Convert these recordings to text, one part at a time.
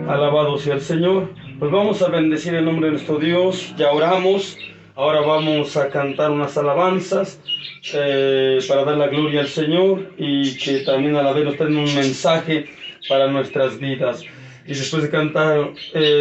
Alabado sea el Señor. Pues vamos a bendecir el nombre de nuestro Dios. Ya oramos. Ahora vamos a cantar unas alabanzas para dar la gloria al Señor y que también a la vez nos traen un mensaje para nuestras vidas. Y después de cantar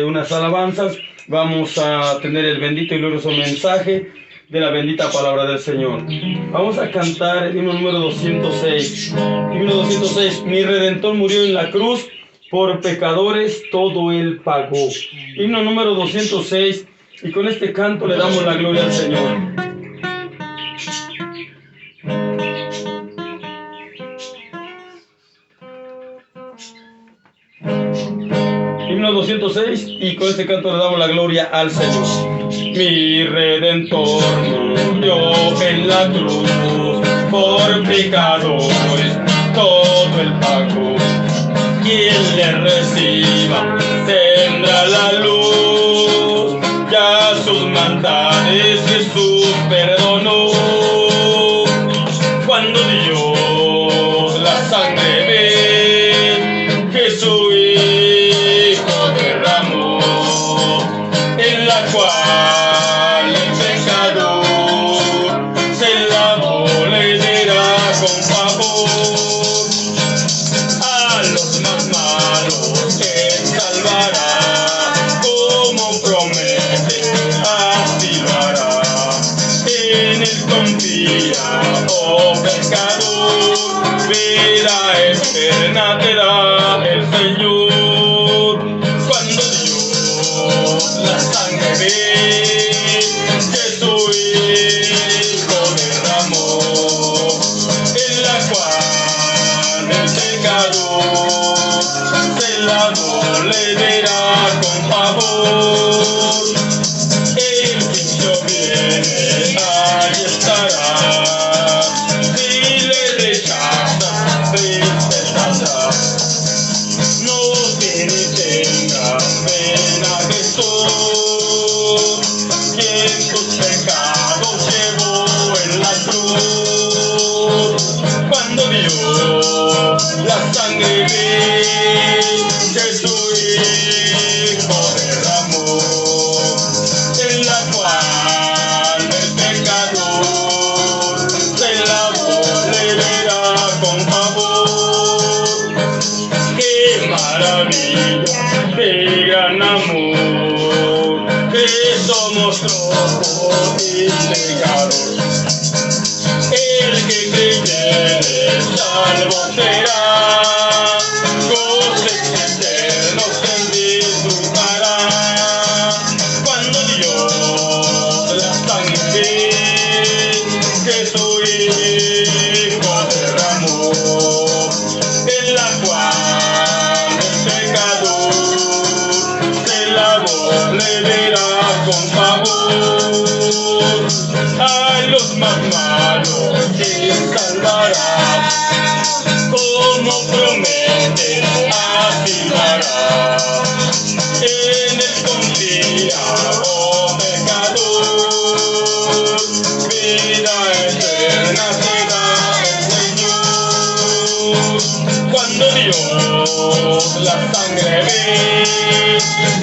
unas alabanzas, vamos a tener el bendito y glorioso mensaje de la bendita palabra del Señor. Vamos a cantar el himno número 206. Himno 206. Mi Redentor murió en la cruz, por pecadores todo Él pagó. Himno número 206. Y con este canto le damos la gloria al Señor. Himno 206, y con este canto le damos la gloria al Señor. Mi Redentor murió en la cruz, por pecadores todo el pago. Quien le reciba tendrá la luz, ya sus maldades Jesús perdonó. Cuando Dios la sangre ve, que su Hijo derramó, en la cual el pecador se lavó, le dirá con favor. A los más malos Él salvará, como promete, así lo hará. En Él confía, oh pecador, vida eterna te da el Señor. Cuando Dios la sangre ve, que su Hijo derramó, en la cual el pecador se lavó, le verá con favor. El juicio viene, ahí estará. Si le rechazas, triste saldrás. No te detengas, ven a Jesús, quien tus pecados llevó en la cruz. Cuando Dios la sangre ve, que su Hijo derramó, en la cual el pecador se lavó, le verá con favor. ¡Qué maravilla de gran amor! Jesús mostró por pecador. El que creyere salvo será, goces eternos él disfrutará. Cuando Dios la sangre ve, que su Hijo derramó, en la cual el pecador se lavó, le verá con favor. A los más malos Él salvará, como promete, así lo hará. En Él confía, oh pecador, vida eterna te da el Señor. Cuando Dios la sangre ve,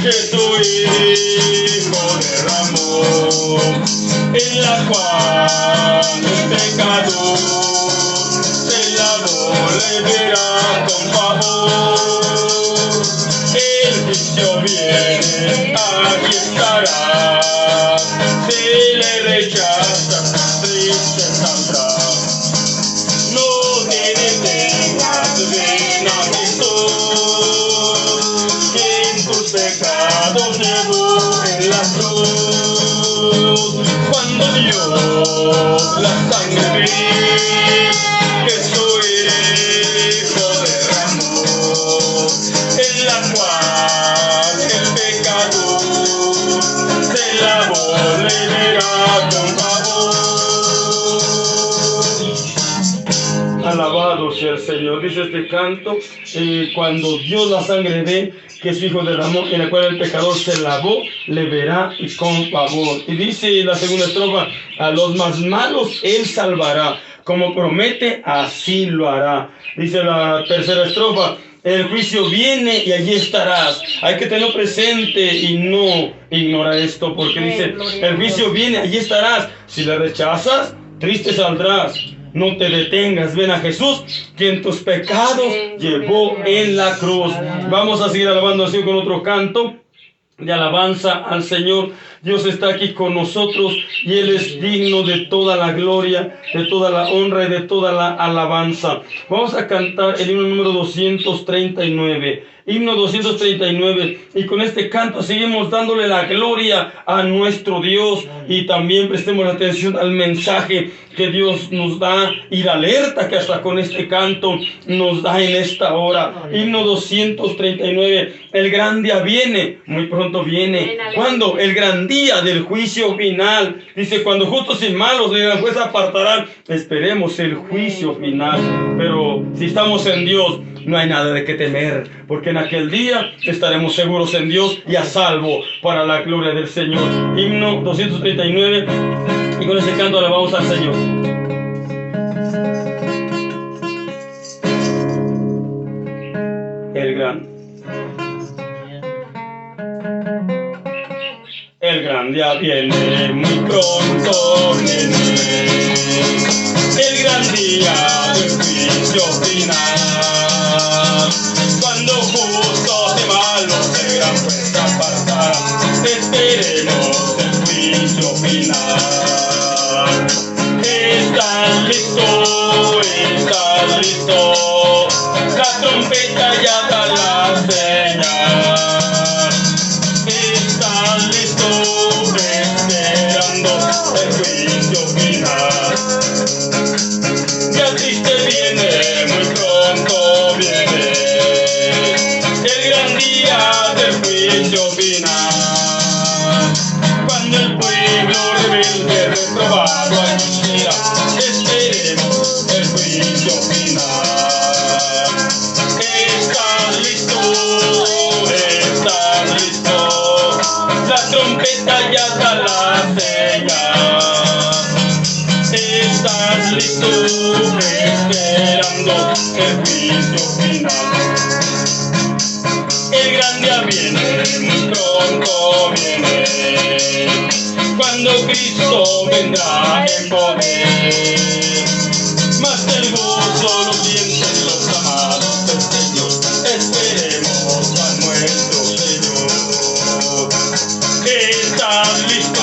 que su Hijo derramó, en la cual el pecador se lavó, le verá con favor. El juicio viene, aquí estará. Si le rechazas, triste saldrás. No te detengas, ven a Jesús, quien tus pecados llevó en la cruz. Cuando Dios la sangre ve, que su Hijo derramó, en la cual el pecador se lavó, le verá con favor. Alabado sea el Señor. Dice este canto, cuando Dios la sangre ve, que su Hijo derramó, en la cual el pecador se lavó, le verá y con favor. Y dice la segunda estrofa, a los más malos Él salvará, como promete, así lo hará. Dice la tercera estrofa: el juicio viene y allí estarás. Hay que tenerlo presente y no ignorar esto, porque dice, el juicio viene, allí estarás. Si le rechazas, triste saldrás. No te detengas, ven a Jesús, quien tus pecados llevó en la cruz. Vamos a seguir alabando así con otro canto de alabanza al Señor. Dios está aquí con nosotros y Él es digno de toda la gloria, de toda la honra y de toda la alabanza. Vamos a cantar el himno número 239. Himno 239, y con este canto seguimos dándole la gloria a nuestro Dios, y también prestemos atención al mensaje que Dios nos da y la alerta que hasta con este canto nos da en esta hora. Himno 239, el gran día viene, muy pronto viene. ¿Cuándo? El gran día del juicio final. Dice, cuando justos y malos de la juez apartarán. Esperemos el juicio final, pero si estamos en Dios, no hay nada de qué temer, porque en aquel día estaremos seguros en Dios y a salvo para la gloria del Señor. Himno 239, y con ese canto alabamos al Señor. El gran día viene, muy pronto viene, el gran día del juicio final, cuando justos y malos de gran juez apartarán. Esperemos el juicio final. ¿Estás listo? ¿Estás listo? La trompeta ya da la señal. ¿Estás listo? Esperando el juicio final. Ya triste viene, muy pronto viene, el gran día del juicio final, cuando el pueblo rebelde reprobado allí será. Esperemos el juicio final. ¿Estás listo? ¿Estás listo? La trompeta ya da la señal. ¿Estás listo? Esperando el juicio final. El gran día viene, muy pronto viene, cuando Cristo vendrá en poder. Mas el gozo lo sienten los amados del Señor. Esperemos a nuestro Señor. ¿Estás listo?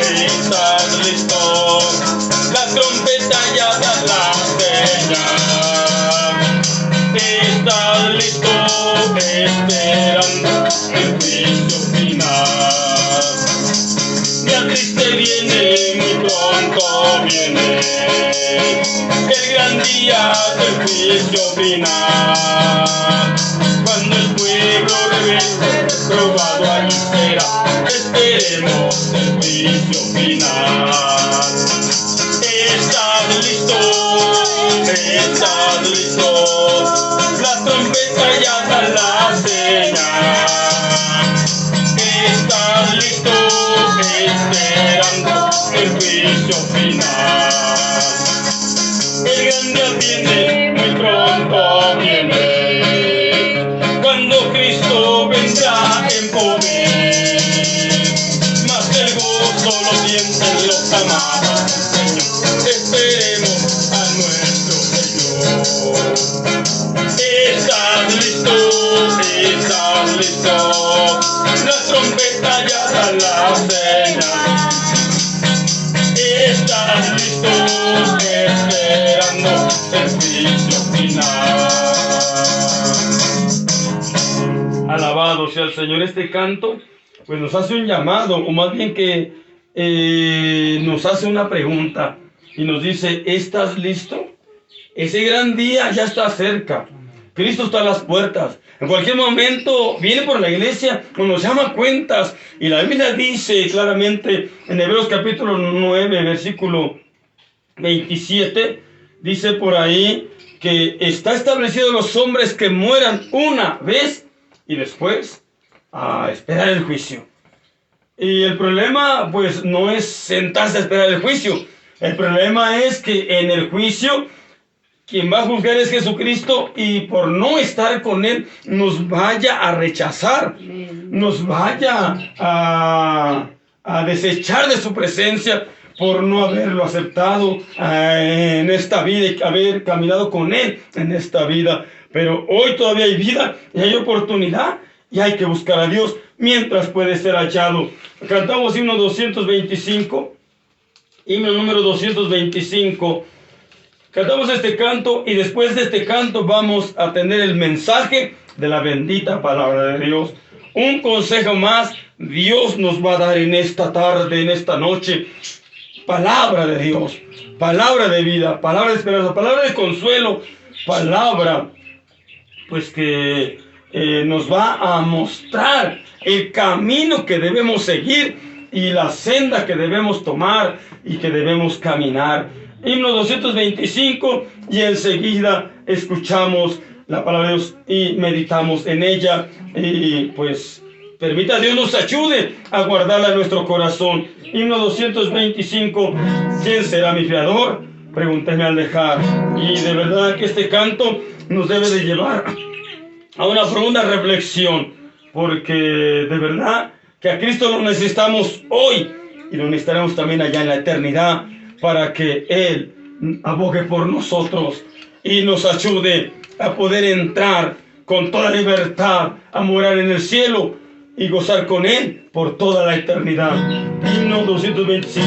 ¿Estás listo? La trompeta ya da la señal. ¿Estás listo? Esperando el juicio final. Ya triste viene, muy pronto viene, el gran día del juicio final, cuando el pueblo rebelde reprobado allí será. Esperemos el juicio final. ¿Estás listo? ¿Estás listo? La trompeta ya da la señal. ¿Estás listo? Esperando el juicio final. El gran día viene, muy pronto viene, cuando Cristo vendrá en poder. Mas el gozo lo sienten los amados del Señor. Esperemos a nuestro Señor. ¿Estás listo? ¿Estás listo? La trompeta ya da la señal. ¿Estás listo? Esperando el juicio final. Alabado sea el Señor. Este canto pues nos hace un llamado, o más bien que nos hace una pregunta y nos dice, ¿estás listo? Ese gran día ya está cerca. Cristo está a las puertas. En cualquier momento viene por la iglesia o nos llama a cuentas. Y la Biblia dice claramente en Hebreos capítulo 9, versículo 27, dice por ahí que está establecido los hombres que mueran una vez y después a esperar el juicio. Y el problema pues no es sentarse a esperar el juicio, El problema es que en el juicio quien va a juzgar es Jesucristo, y por no estar con Él nos vaya a rechazar, nos vaya a desechar de su presencia por no haberlo aceptado en esta vida y haber caminado con Él en esta vida. Pero hoy todavía hay vida y hay oportunidad, y hay que buscar a Dios mientras puede ser hallado. Cantamos himno 225, himno número 225. Cantamos este canto, y después de este canto vamos a tener el mensaje de la bendita palabra de Dios. Un consejo más Dios nos va a dar en esta tarde, en esta noche. Palabra de Dios, palabra de vida, palabra de esperanza, palabra de consuelo, palabra pues que nos va a mostrar el camino que debemos seguir y la senda que debemos tomar y que debemos caminar. Himno 225, y enseguida escuchamos la palabra de Dios y meditamos en ella, y pues permita Dios nos ayude a guardarla en nuestro corazón. Himno 225, ¿quién será mi fiador? Pregúnteme al dejar. Y de verdad que este canto nos debe de llevar a una profunda reflexión, porque de verdad que a Cristo lo necesitamos hoy, y lo necesitaremos también allá en la eternidad, para que Él abogue por nosotros y nos ayude a poder entrar con toda libertad a morar en el cielo y gozar con Él por toda la eternidad. Himno 225.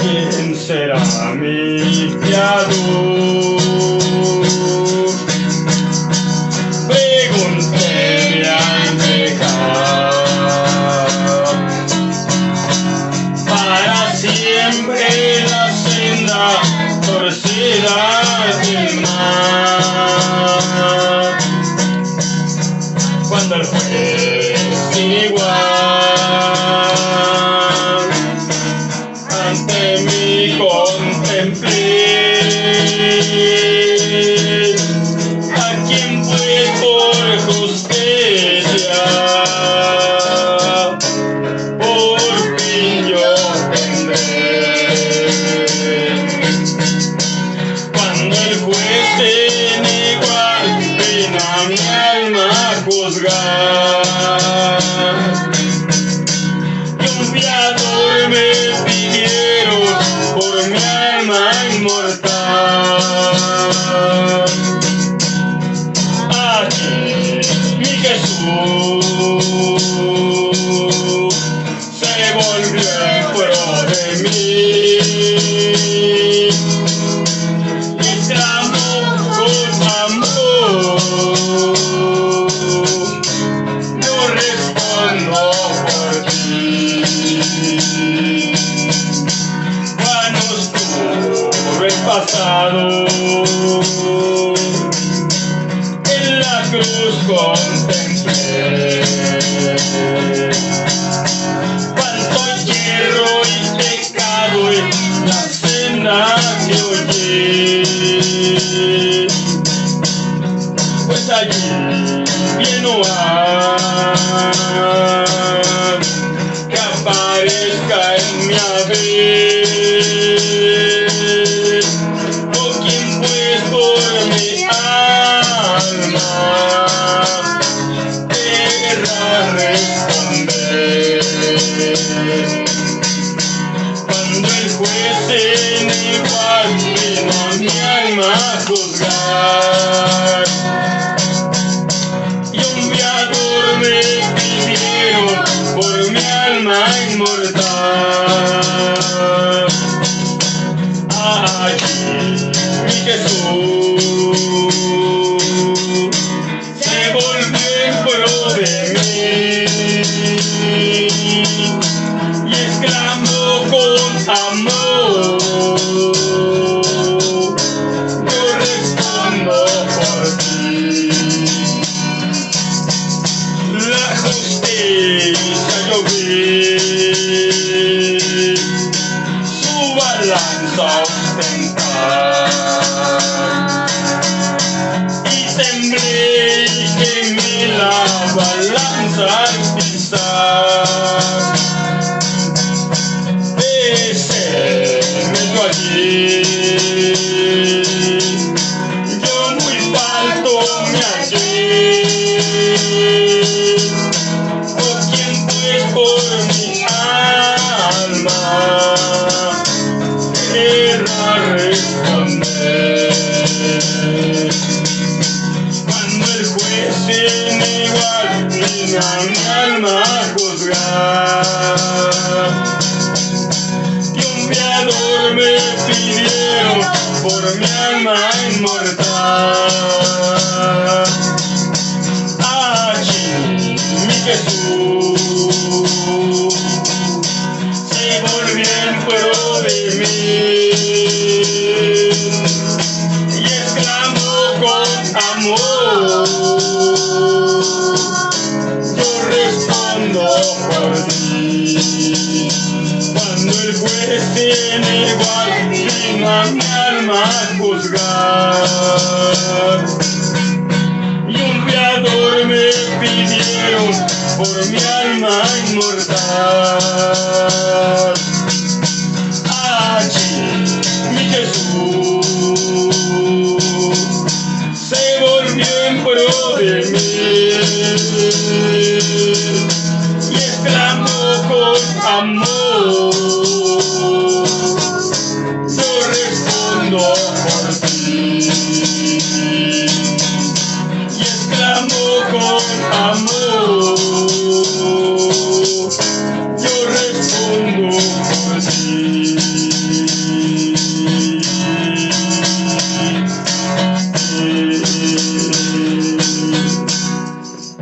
¿Quién será mi fiador? Pregúnteme al dejar. Para siempre la senda torcida del mar. Cuando el juez igual ante mí contemplé, a quien fue por justicia, por fin yo tendré. Cuando el juez en igual vino a mi alma a juzgar, y un fiador me pidieron por mi alma inmortal. Aquí mi Jesús se volvió en pro de mí, y clamó con amor. Yo respondo por ti. Cuán oscuro el pasado, en la cruz contemplé. Cuánto hierro y pecado en la senda que oye. Pues allí vino a que aparezca en mi haber. Oh, quien pues por mi alma querrá responder. Cuando el juez en igual vino a mi alma a juzgar, y un fiador me pidieron por mi alma inmortal. Allí mi Jesús se volvió en pro de mí, y exclamó con amor. Yo respondo por ti. La justicia yo vi, su balanza ostentar, y temblé y quemé la balanza al pisar. estar. Desérrelo allí. Yo muy falto me hallé. Por quien pues por mi alma querrá responder. Cuando el juez sin igual vino a mi alma a juzgar, y un fiador me pidieron por mi alma inmortal. Allí mi Jesús se volvió en pro de mí y exclamó con amor: yo respondo por ti. Cuando el juez sin igual vino a mi alma a juzgar, y un fiador me pidieron por mi alma inmortal. Allí mi Jesús se volvió en pro de mí y exclamó con amor: yo respondo por ti. Y exclamó con amor: yo respondo por ti.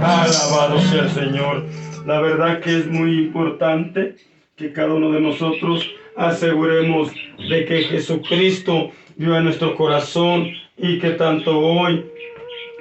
Alabado sea el Señor. La verdad que es muy importante que cada uno de nosotros aseguremos de que Jesucristo vive en nuestro corazón y que tanto hoy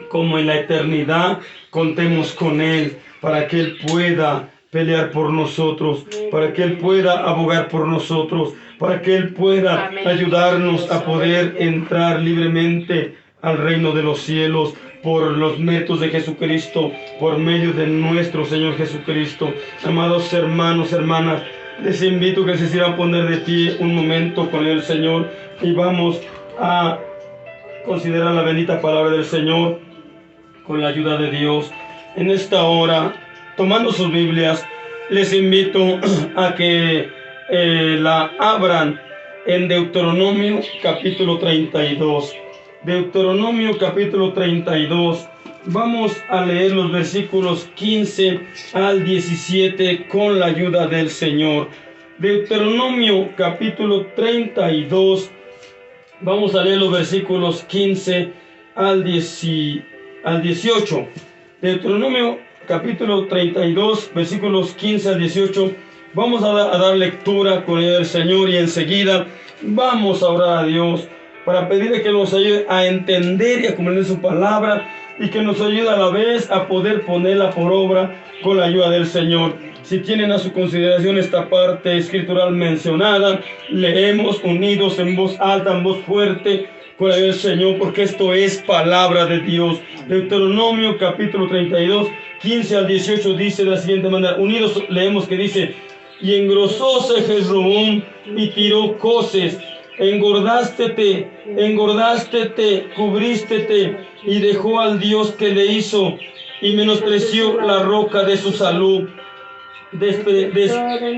como en la eternidad contemos con Él para que Él pueda pelear por nosotros, para que Él pueda abogar por nosotros, para que Él pueda ayudarnos a poder entrar libremente al reino de los cielos por los méritos de Jesucristo, por medio de nuestro Señor Jesucristo. Amados hermanos, hermanas, les invito a que se quieran poner de pie un momento con el Señor y vamos a considerar la bendita palabra del Señor con la ayuda de Dios. En esta hora, tomando sus Biblias, les invito a que la abran en Deuteronomio capítulo 32. Deuteronomio capítulo 32. Vamos a leer los versículos 15 al 17 con la ayuda del Señor. Deuteronomio capítulo 32. Vamos a leer los versículos 15 al 18. Deuteronomio capítulo 32, versículos 15 al 18. Vamos a dar lectura con el Señor y enseguida vamos a orar a Dios para pedirle que nos ayude a entender y a comprender su palabra y que nos ayude a la vez a poder ponerla por obra con la ayuda del Señor. Si tienen a su consideración esta parte escritural mencionada, leemos unidos en voz alta, en voz fuerte, con la ayuda del Señor, porque esto es palabra de Dios. Deuteronomio capítulo 32, 15 al 18 dice de la siguiente manera. Unidos leemos que dice: y engrosóse Jezroón y tiró coces, engordástete, cubrístete, y dejó al Dios que le hizo, y menospreció la roca de su salud.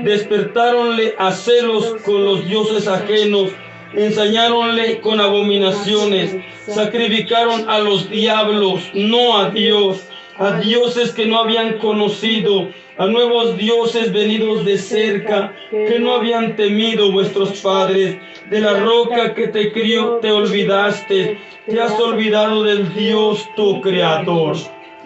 Despertáronle a celos con los dioses ajenos, ensañáronle con abominaciones, sacrificaron a los diablos, no a Dios, a dioses que no habían conocido, a nuevos dioses venidos de cerca, que no habían temido vuestros padres. De la roca que te crió te olvidaste, te has olvidado del Dios tu Creador.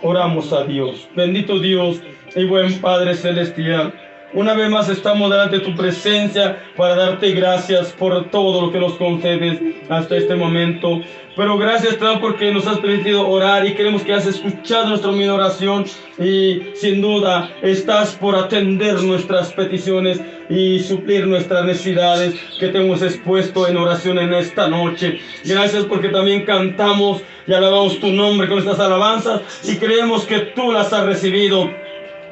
Oramos a Dios. Bendito Dios y buen Padre Celestial, una vez más estamos delante de tu presencia para darte gracias por todo lo que nos concedes hasta este momento. Pero gracias también porque nos has permitido orar y queremos que has escuchado nuestra humilde oración y sin duda estás por atender nuestras peticiones y suplir nuestras necesidades que te hemos expuesto en oración en esta noche. Gracias porque también cantamos y alabamos tu nombre con estas alabanzas y creemos que tú las has recibido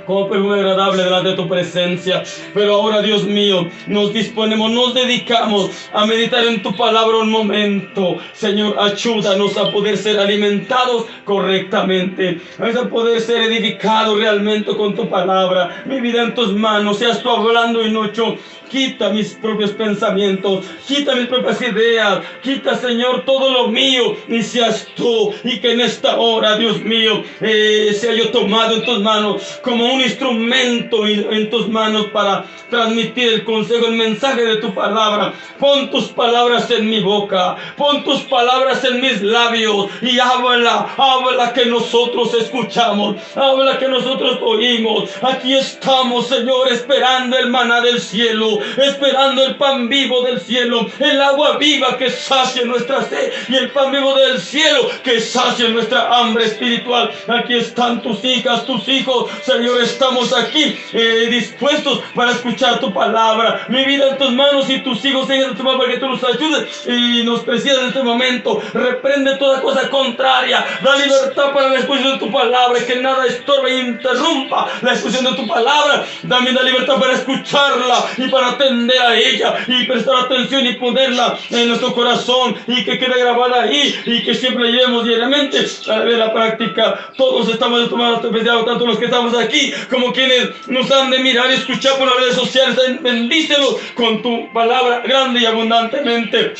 como perfume agradable delante de tu presencia. Pero ahora, Dios mío, nos disponemos, nos dedicamos a meditar en tu palabra un momento. Señor, ayúdanos a poder ser alimentados correctamente, a poder ser edificados realmente con tu palabra. Mi vida en tus manos, seas tú hablando y no yo. Quita mis propios pensamientos, quita mis propias ideas, quita, Señor, todo lo mío, y seas tú. Y que en esta hora, Dios mío, sea yo tomado en tus manos como un instrumento en tus manos para transmitir el consejo, el mensaje de tu palabra. Pon tus palabras en mi boca, pon tus palabras en mis labios y habla que nosotros escuchamos, habla que nosotros oímos. Aquí estamos, Señor, esperando el maná del cielo, esperando el pan vivo del cielo, el agua viva que sacie nuestra sed y el pan vivo del cielo que sacie nuestra hambre espiritual. Aquí están tus hijas, tus hijos, Señor, estamos aquí dispuestos para escuchar tu palabra. Mi vida en tus manos y tus hijos en tu mano, para que tú nos ayudes y nos presidas en este momento. Reprende toda cosa contraria, da libertad para la exposición de tu palabra, que nada estorbe e interrumpa la exposición de tu palabra. También da libertad para escucharla y para atender a ella y prestar atención y ponerla en nuestro corazón y que quede grabada ahí y que siempre la llevemos diariamente a ver la práctica. Todos estamos en tu mano, tanto los que estamos aquí como quienes nos han de mirar y escuchar por las redes sociales. Bendícelos con tu palabra grande y abundantemente,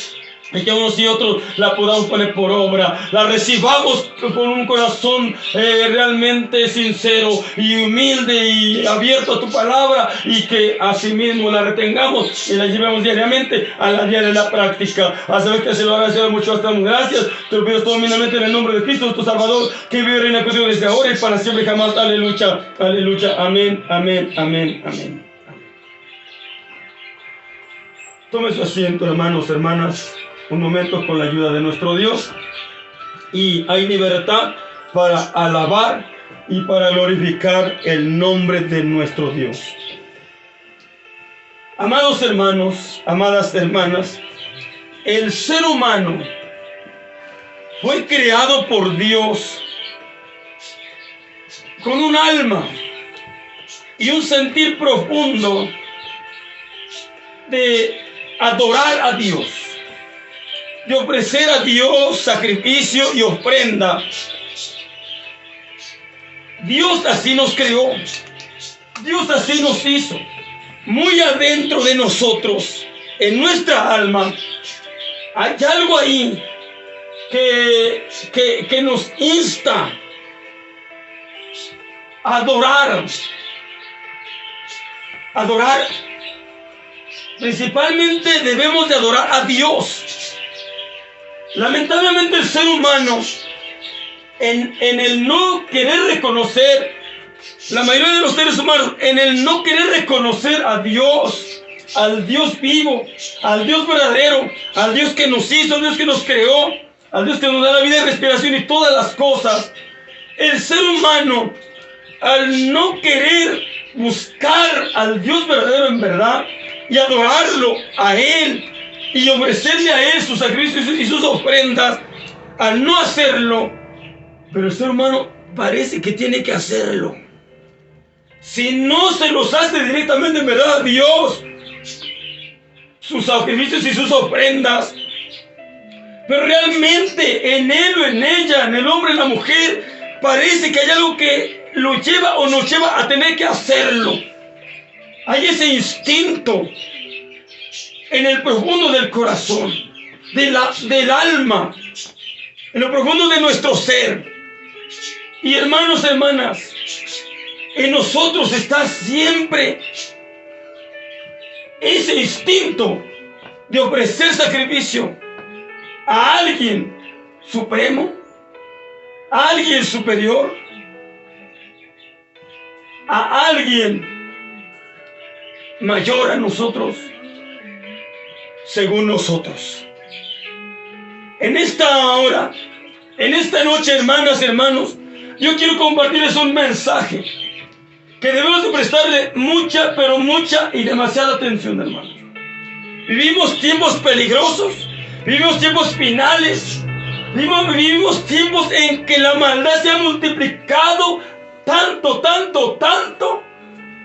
y que unos y otros la podamos poner por obra, la recibamos con un corazón realmente sincero y humilde y abierto a tu palabra, y que asimismo la retengamos y la llevemos diariamente a la diaria de la práctica. A saber que se lo agradecemos mucho, hasta gracias. Te lo pido todo humildemente en el nombre de Cristo, tu Salvador, que vive y reina contigo desde ahora y para siempre jamás. Aleluya, aleluya, amén, amén, amén, amén. Tome su asiento, hermanos, hermanas, un momento con la ayuda de nuestro Dios, y hay libertad para alabar y para glorificar el nombre de nuestro Dios. Amados hermanos, amadas hermanas, el ser humano fue creado por Dios con un alma y un sentir profundo de adorar a Dios, de ofrecer a Dios sacrificio y ofrenda. Dios así nos creó, Dios así nos hizo. Muy adentro de nosotros, en nuestra alma, hay algo ahí que nos insta a adorar. Principalmente debemos de adorar a Dios. Lamentablemente el ser humano, en el no querer reconocer, la mayoría de los seres humanos, en el no querer reconocer a Dios, al Dios vivo, al Dios verdadero, al Dios que nos hizo, al Dios que nos creó, al Dios que nos da la vida y respiración y todas las cosas, el ser humano, al no querer buscar al Dios verdadero en verdad y adorarlo a Él y ofrecerle a Él sus sacrificios y sus ofrendas, al no hacerlo, pero el ser humano parece que tiene que hacerlo. Si no se los hace directamente en verdad a Dios, sus sacrificios y sus ofrendas, pero realmente en él o en ella, en el hombre o en la mujer, parece que hay algo que lo lleva o nos lleva a tener que hacerlo. Hay ese instinto en el profundo del corazón, del alma, en lo profundo de nuestro ser. Y hermanos, hermanas, en nosotros está siempre ese instinto de ofrecer sacrificio a alguien supremo, a alguien superior, a alguien mayor a nosotros, según nosotros. En esta hora, en esta noche, hermanas, hermanos, yo quiero compartirles un mensaje que debemos de prestarle mucha, pero mucha y demasiada atención, hermanos. Vivimos tiempos peligrosos, vivimos tiempos finales, vivimos tiempos en que la maldad se ha multiplicado tanto,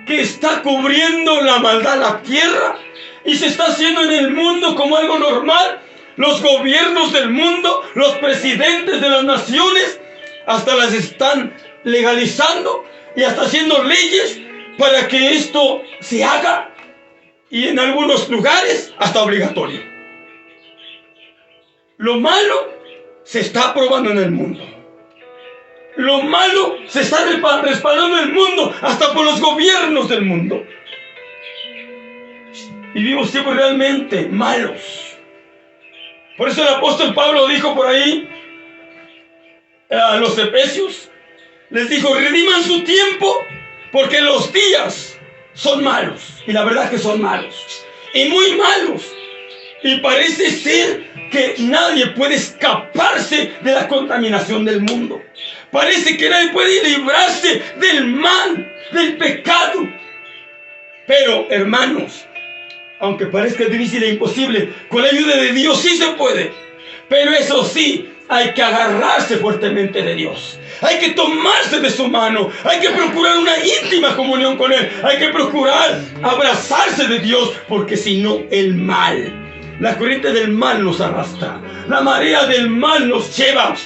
que está cubriendo la maldad la tierra y se está haciendo en el mundo como algo normal. Los gobiernos del mundo, los presidentes de las naciones, hasta las están legalizando y hasta haciendo leyes para que esto se haga, y en algunos lugares hasta obligatorio. Lo malo se está aprobando en el mundo. Lo malo se está respaldando en el mundo, hasta por los gobiernos del mundo. Vivimos tiempos realmente malos. Por eso el apóstol Pablo dijo por ahí a los efesios, les dijo: rediman su tiempo, porque los días son malos. Y la verdad que son malos, y muy malos. Y parece ser que nadie puede escaparse de la contaminación del mundo. Parece que nadie puede librarse del mal, del pecado. Pero, hermanos, aunque parezca difícil e imposible, con la ayuda de Dios sí se puede. Pero eso sí, hay que agarrarse fuertemente de Dios. Hay que tomarse de su mano. Hay que procurar una íntima comunión con Él. Hay que procurar abrazarse de Dios, porque si no, el mal, la corriente del mal nos arrastra. La marea del mal nos lleva.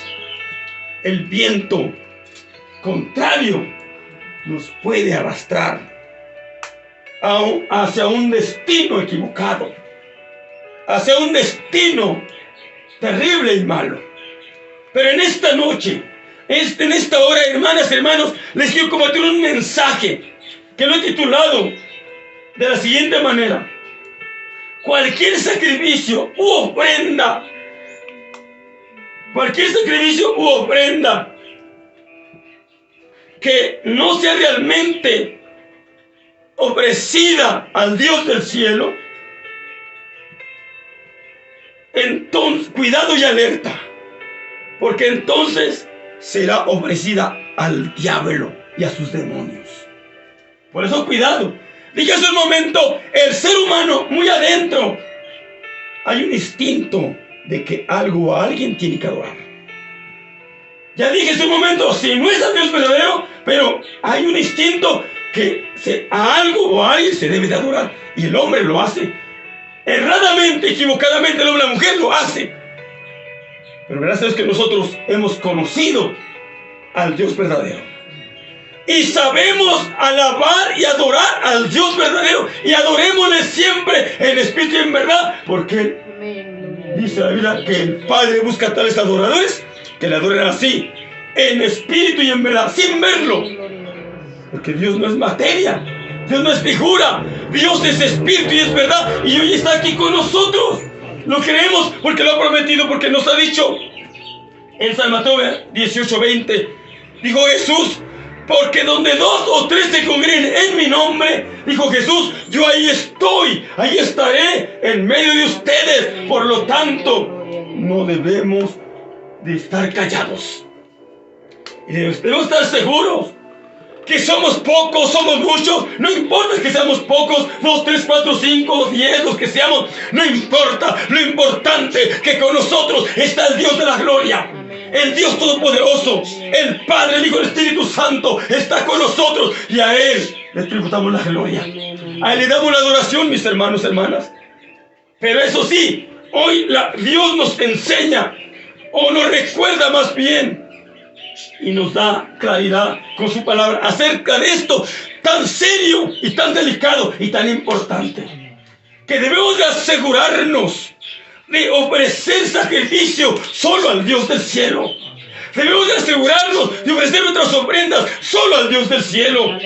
El viento contrario nos puede arrastrar hacia un destino equivocado, hacia un destino terrible y malo. Pero en esta noche, en esta hora, hermanas, hermanos, les quiero compartir un mensaje que lo he titulado de la siguiente manera: cualquier sacrificio u ofrenda, que no sea realmente ofrecida al Dios del cielo, entonces cuidado y alerta, porque entonces será ofrecida al diablo y a sus demonios. Por eso cuidado. Dije hace un momento, el ser humano muy adentro hay un instinto de que algo o alguien tiene que adorar. Ya dije hace un momento, si no es a Dios verdadero, pero hay un instinto que a algo o a alguien se debe de adorar, y el hombre lo hace. Erradamente, equivocadamente, el hombre y la mujer lo hace. Pero gracias a Dios que nosotros hemos conocido al Dios verdadero. Y sabemos alabar y adorar al Dios verdadero. Y adorémosle siempre en espíritu y en verdad. Porque dice la Biblia que el Padre busca a tales adoradores que le adoren así, en espíritu y en verdad, sin verlo. Porque Dios no es materia, Dios no es figura, Dios es espíritu y es verdad, y hoy está aquí con nosotros. Lo creemos porque lo ha prometido, porque nos ha dicho en San Mateo 18:20, dijo Jesús: porque donde 2 o 3 se congreguen en mi nombre, dijo Jesús, yo ahí estoy, ahí estaré en medio de ustedes. Por lo tanto, no debemos de estar callados, y debemos estar seguros que somos pocos, somos muchos. No importa que seamos pocos, 2, 3, 4, 5, 10, los que seamos, no importa. Lo importante es que con nosotros está el Dios de la gloria, el Dios todopoderoso, el Padre, el Hijo, el Espíritu Santo está con nosotros, y a Él le tributamos la gloria, a Él le damos la adoración, mis hermanos, hermanas. Pero eso sí, hoy Dios nos enseña, o nos recuerda más bien, y nos da claridad con su palabra acerca de esto tan serio y tan delicado y tan importante, que debemos de asegurarnos de ofrecer sacrificio solo al Dios del cielo. Debemos de asegurarnos de ofrecer nuestras ofrendas solo al Dios del cielo,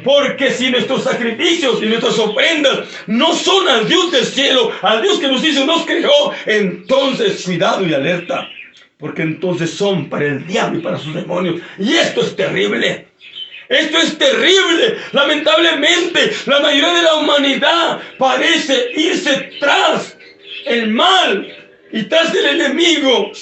porque si nuestros sacrificios y nuestras ofrendas no son al Dios del cielo, al Dios que nos hizo, nos creó, entonces cuidado y alerta, porque entonces son para el diablo y para sus demonios. Y esto es terrible. Esto es terrible. Lamentablemente, la mayoría de la humanidad parece irse tras el mal y tras el enemigo.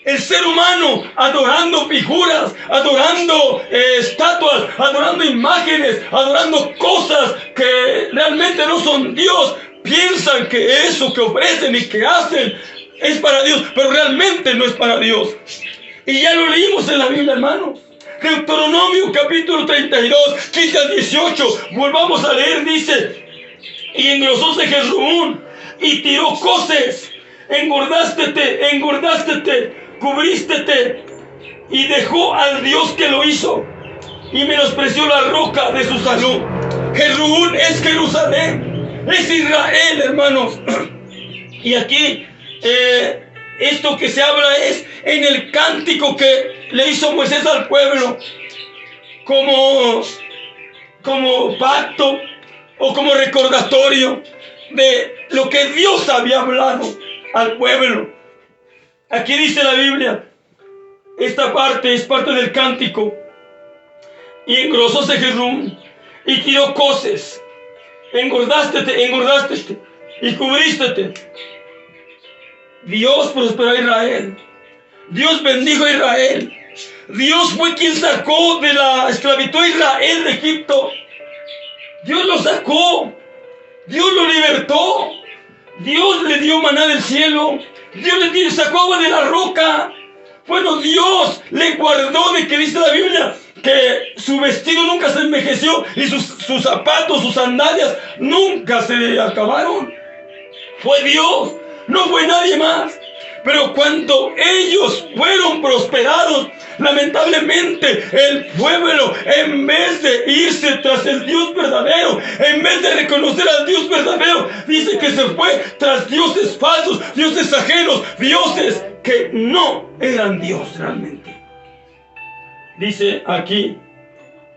El ser humano adorando figuras, adorando estatuas, adorando imágenes, adorando cosas que realmente no son Dios. Piensan que eso que ofrecen y que hacen es para Dios, pero realmente no es para Dios. Y ya lo leímos en la Biblia, hermanos. Deuteronomio capítulo 32, 15 al 18. Volvamos a leer, dice: y engrosóse Jezreel y tiró coces, engordástete, cubrístete, y dejó al Dios que lo hizo, y menospreció la roca de su salud. Jezreel es Jerusalén, es Israel, hermanos. Y aquí esto que se habla es en el cántico que le hizo Moisés al pueblo, como pacto o como recordatorio de lo que Dios había hablado al pueblo. Aquí dice la Biblia, esta parte es parte del cántico: y engrosóse Jezreel y tiró coces, engordástete y cubrístete. Dios prosperó a Israel, Dios bendijo a Israel, Dios fue quien sacó de la esclavitud a Israel de Egipto. Dios lo sacó, Dios lo libertó, Dios le dio maná del cielo, Dios le sacó agua de la roca. Bueno, Dios le guardó, de que dice la Biblia que su vestido nunca se envejeció y sus zapatos, sus sandalias nunca se acabaron. Fue Dios, no fue nadie más. Pero cuando ellos fueron prosperados, lamentablemente el pueblo, en vez de irse tras el Dios verdadero, en vez de reconocer al Dios verdadero, dice que se fue tras dioses falsos, dioses ajenos, dioses que no eran Dios realmente. Dice aquí: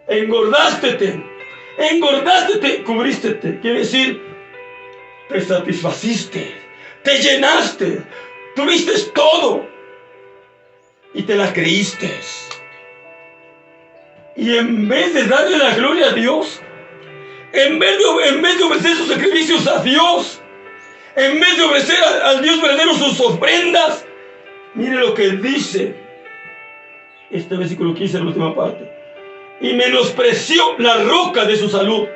engordástete, cubrístete. Quiere decir, te satisfaciste, te llenaste, tuviste todo y te la creíste. Y en vez de darle la gloria a Dios, en vez de ofrecer sus sacrificios a Dios, en vez de ofrecer al Dios verdadero sus ofrendas, mire lo que dice este versículo 15, en la última parte: y menospreció la roca de su salud,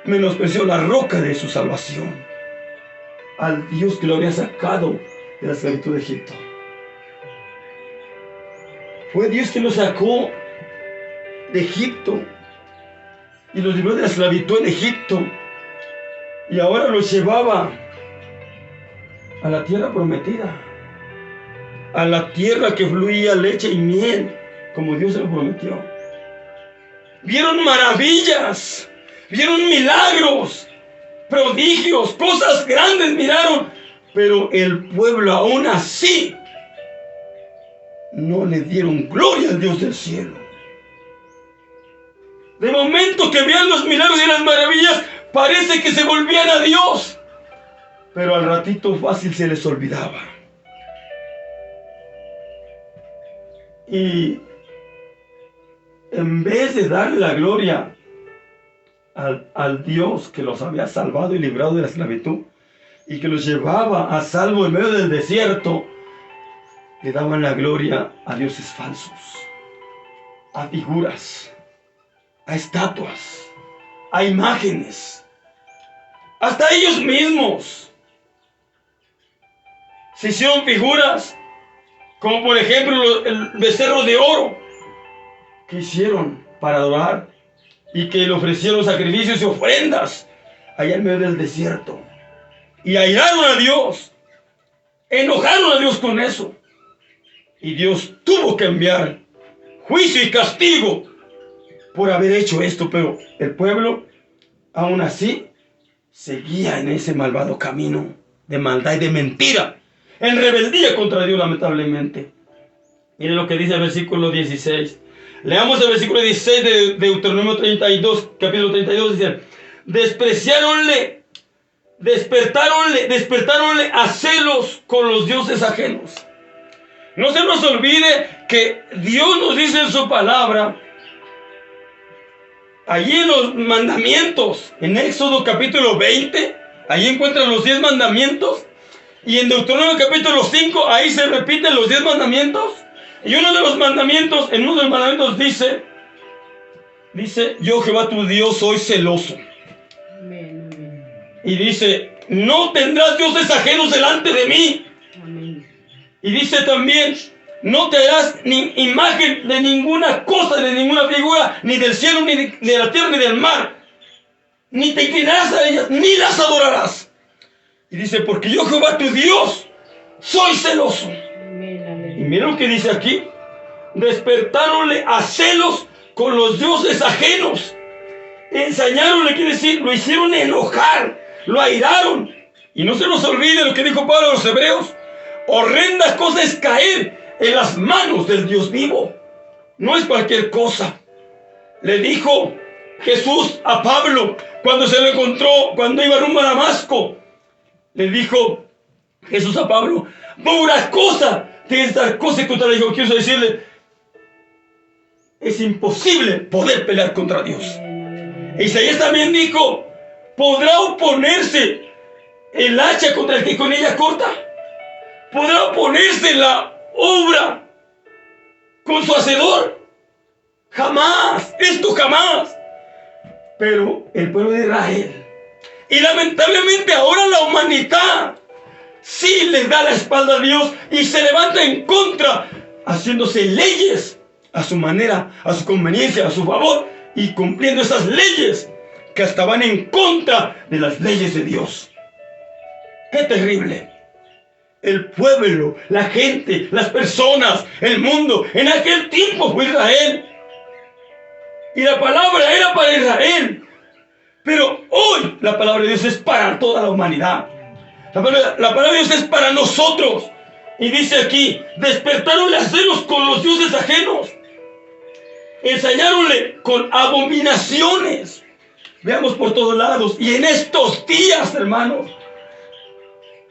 menospreció la roca de su salvación, al Dios que lo había sacado de la esclavitud de Egipto. Fue Dios que lo sacó de Egipto y los libró de la esclavitud en Egipto, y ahora los llevaba a la tierra prometida, a la tierra que fluía leche y miel, como Dios se lo prometió. Vieron maravillas, vieron milagros, prodigios, cosas grandes miraron, pero el pueblo aún así no le dieron gloria al Dios del cielo. De momento que vean los milagros y las maravillas, parece que se volvían a Dios, pero al ratito fácil se les olvidaba. Y en vez de darle la gloria al Dios que los había salvado y librado de la esclavitud y que los llevaba a salvo en medio del desierto, le daban la gloria a dioses falsos, a figuras, a estatuas, a imágenes, hasta ellos mismos se hicieron figuras, como por ejemplo el becerro de oro que hicieron para adorar y que le ofrecieron sacrificios y ofrendas allá en medio del desierto, y airaron a Dios, enojaron a Dios con eso, y Dios tuvo que enviar juicio y castigo por haber hecho esto. Pero el pueblo aún así seguía en ese malvado camino de maldad y de mentira, en rebeldía contra Dios, lamentablemente. Miren lo que dice el versículo 16. Leamos el versículo 16 de Deuteronomio 32, capítulo 32. Dice: despertáronle a celos con los dioses ajenos. No se nos olvide que Dios nos dice en su palabra, allí en los mandamientos, en Éxodo capítulo 20, allí encuentran los 10 mandamientos. Y en Deuteronomio capítulo 5, ahí se repiten los 10 mandamientos. Y uno de los mandamientos, en uno de los mandamientos dice: yo Jehová tu Dios soy celoso. Amén. Y dice: no tendrás dioses ajenos delante de mí. Amén. Y dice también: No te harás ni imagen de ninguna cosa, de ninguna figura, ni del cielo, ni de la tierra, ni del mar. Ni te inclinarás a ellas, ni las adorarás. Y dice, porque yo, Jehová tu Dios, soy celoso. Amén, Y mira lo que dice aquí. Despertáronle a celos con los dioses ajenos. Ensañaronle, quiere decir, lo hicieron enojar, lo airaron. Y no se nos olvide lo que dijo Pablo a los hebreos. Horrenda cosa es caer en las manos del Dios vivo. No es cualquier cosa. Le dijo Jesús a Pablo cuando se lo encontró, cuando iba rumbo a Damasco. Le dijo Jesús a Pablo, dura cosa tienes dar cosa contra Dios. Quiero decirle, es imposible poder pelear contra Dios. Isaías también dijo, ¿podrá oponerse el hacha contra el que con ella corta? ¿Podrá oponerse la obra con su hacedor? Jamás, esto jamás. Pero el pueblo de Israel, y lamentablemente ahora la humanidad, sí les da la espalda a Dios y se levanta en contra, haciéndose leyes a su manera, a su conveniencia, a su favor, y cumpliendo esas leyes que hasta van en contra de las leyes de Dios. ¡Qué terrible! El pueblo, la gente, las personas, el mundo, en aquel tiempo fue Israel. Y la palabra era para Israel. Pero hoy la palabra de Dios es para toda la humanidad. La palabra de Dios es para nosotros. Y dice aquí, despertaronle a celos con los dioses ajenos. Ensañaronle con abominaciones. Veamos por todos lados. Y en estos días, hermanos,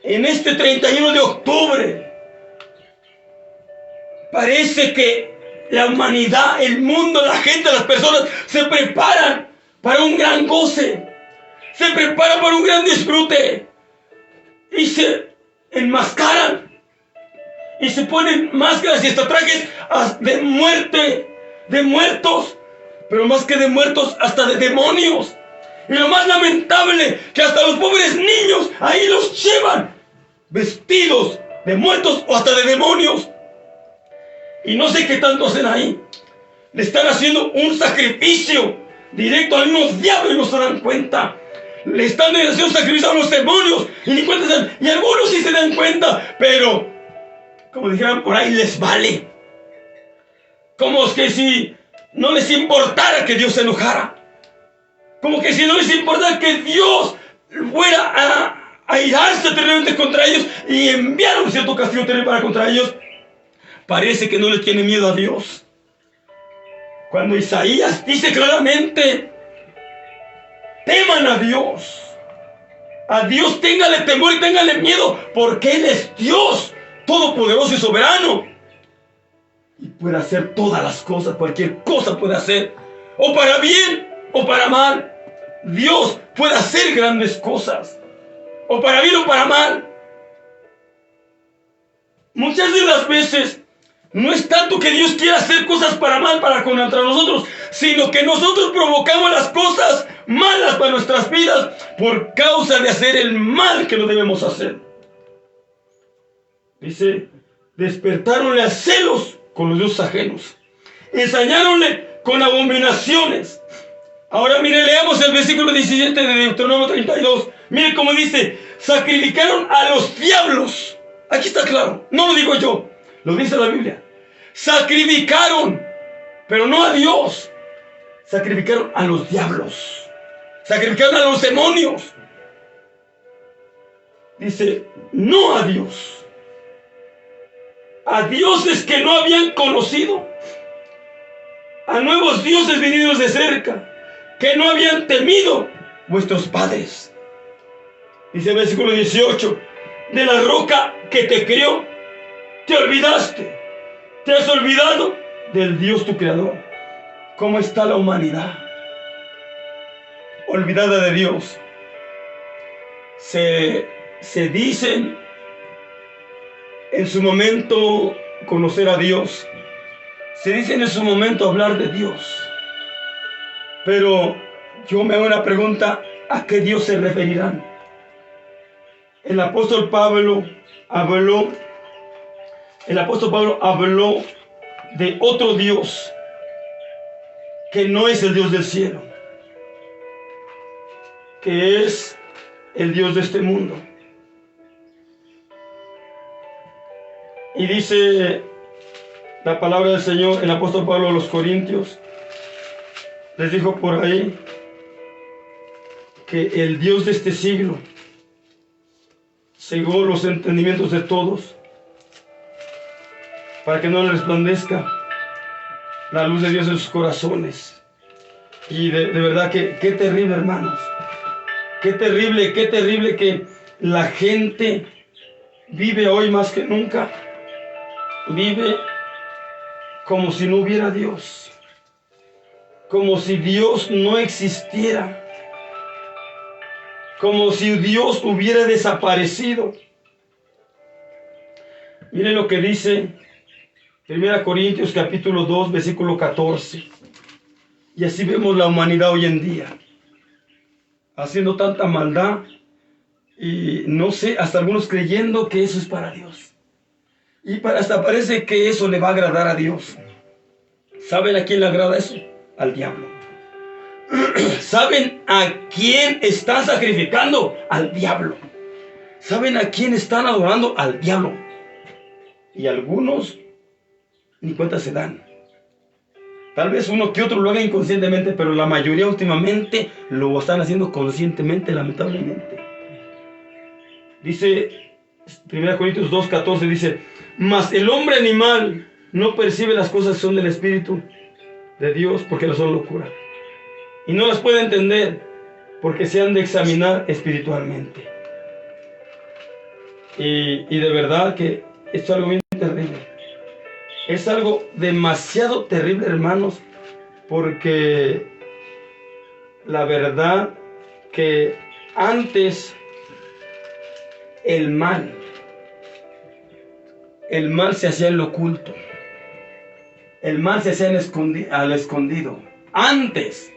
en este 31 de octubre, parece que la humanidad, el mundo, la gente, las personas se preparan para un gran goce, se preparan para un gran disfrute y se enmascaran y se ponen máscaras y hasta trajes de muerte, de muertos, pero más que de muertos, hasta de demonios. Y lo más lamentable, que hasta los pobres niños ahí los llevan vestidos de muertos o hasta de demonios. Y no sé qué tanto hacen ahí. Le están haciendo un sacrificio directo al mismo diablo y no se dan cuenta. Le están haciendo un sacrificio a los demonios y ni cuenta se dan. Y algunos sí se dan cuenta, pero como dijeran por ahí, les vale. Como que si no les importara que Dios se enojara. Como que si no les importara que Dios fuera a airarse terriblemente contra ellos y enviar un cierto castigo terrible para contra ellos. Parece que no le tiene miedo a Dios. Cuando Isaías dice claramente, teman a Dios. A Dios téngale temor y téngale miedo, porque Él es Dios, todopoderoso y soberano. Y puede hacer todas las cosas, cualquier cosa puede hacer, o para bien o para mal. Dios puede hacer grandes cosas, o para bien o para mal. Muchas de las veces no es tanto que Dios quiera hacer cosas para mal para contra nosotros, sino que nosotros provocamos las cosas malas para nuestras vidas por causa de hacer el mal que no debemos hacer. Dice, despertáronle a celos con los dioses ajenos, ensañáronle con abominaciones. Ahora mire, leamos el versículo 17 de Deuteronomio 32. Mire cómo dice, sacrificaron a los diablos. Aquí está claro, no lo digo yo, lo dice la Biblia. Sacrificaron, pero no a Dios. Sacrificaron a los diablos. Sacrificaron a los demonios. Dice, no a Dios. A dioses que no habían conocido. A nuevos dioses venidos de cerca, que no habían temido vuestros padres. Dice el versículo 18, de la roca que te crió, te olvidaste. Te has olvidado del Dios tu creador. ¿Cómo está la humanidad? Olvidada de Dios. Se dicen en su momento conocer a Dios. Se dicen en su momento hablar de Dios. Pero yo me hago una pregunta, ¿a qué Dios se referirán? El apóstol Pablo habló el apóstol Pablo habló de otro Dios que no es el Dios del cielo, que es el Dios de este mundo. Y dice la palabra del Señor, el apóstol Pablo a los Corintios, les dijo por ahí que el Dios de este siglo cegó los entendimientos de todos para que no les resplandezca la luz de Dios en sus corazones. Y de verdad que qué terrible, hermanos, qué terrible que la gente vive hoy más que nunca, vive como si no hubiera Dios, como si Dios no existiera, como si Dios hubiera desaparecido. Miren lo que dice 1 Corintios capítulo 2, versículo 14. Y así vemos la humanidad hoy en día, haciendo tanta maldad, y no sé, hasta algunos creyendo que eso es para Dios. Y hasta parece que eso le va a agradar a Dios. ¿Saben a quién le agrada eso? Al diablo. ¿Saben a quién están sacrificando? Al diablo. ¿Saben a quién están adorando? Al diablo. Y algunos ni cuenta se dan. Tal vez uno que otro lo haga inconscientemente, pero la mayoría últimamente lo están haciendo conscientemente, lamentablemente. Dice 1 Corintios 2:14, dice: mas el hombre animal no percibe las cosas que son del Espíritu de Dios, porque no son locura, y no las puede entender, porque se han de examinar espiritualmente. Y de verdad que esto es algo bien terrible. Es algo demasiado terrible, hermanos, porque la verdad que antes el mal se hacía en lo oculto, el mal se hacía al escondido, antes.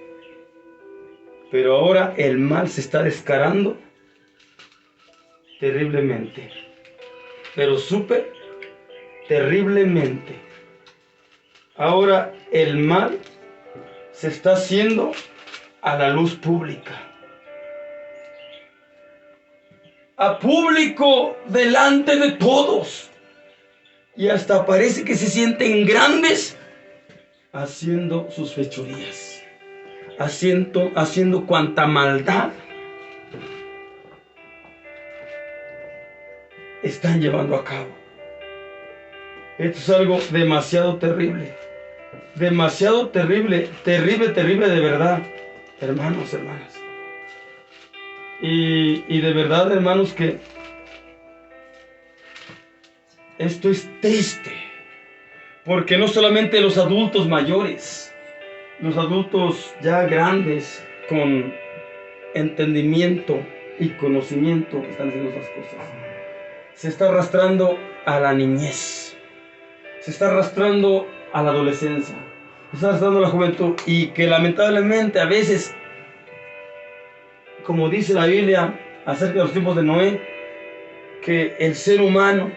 Pero ahora el mal se está descarando terriblemente, pero súper terriblemente. Ahora el mal se está haciendo a la luz pública, a público, delante de todos, y hasta parece que se sienten grandes haciendo sus fechorías, haciendo cuanta maldad están llevando a cabo. Esto es algo demasiado terrible, terrible de verdad, hermanos, hermanas. Y de verdad, hermanos, que esto es triste, porque no solamente los adultos mayores, los adultos ya grandes con entendimiento y conocimiento están haciendo esas cosas. Se está arrastrando a la niñez, se está arrastrando a la adolescencia, se está arrastrando a la juventud, y que lamentablemente a veces, como dice la Biblia acerca de los tiempos de Noé, que el ser humano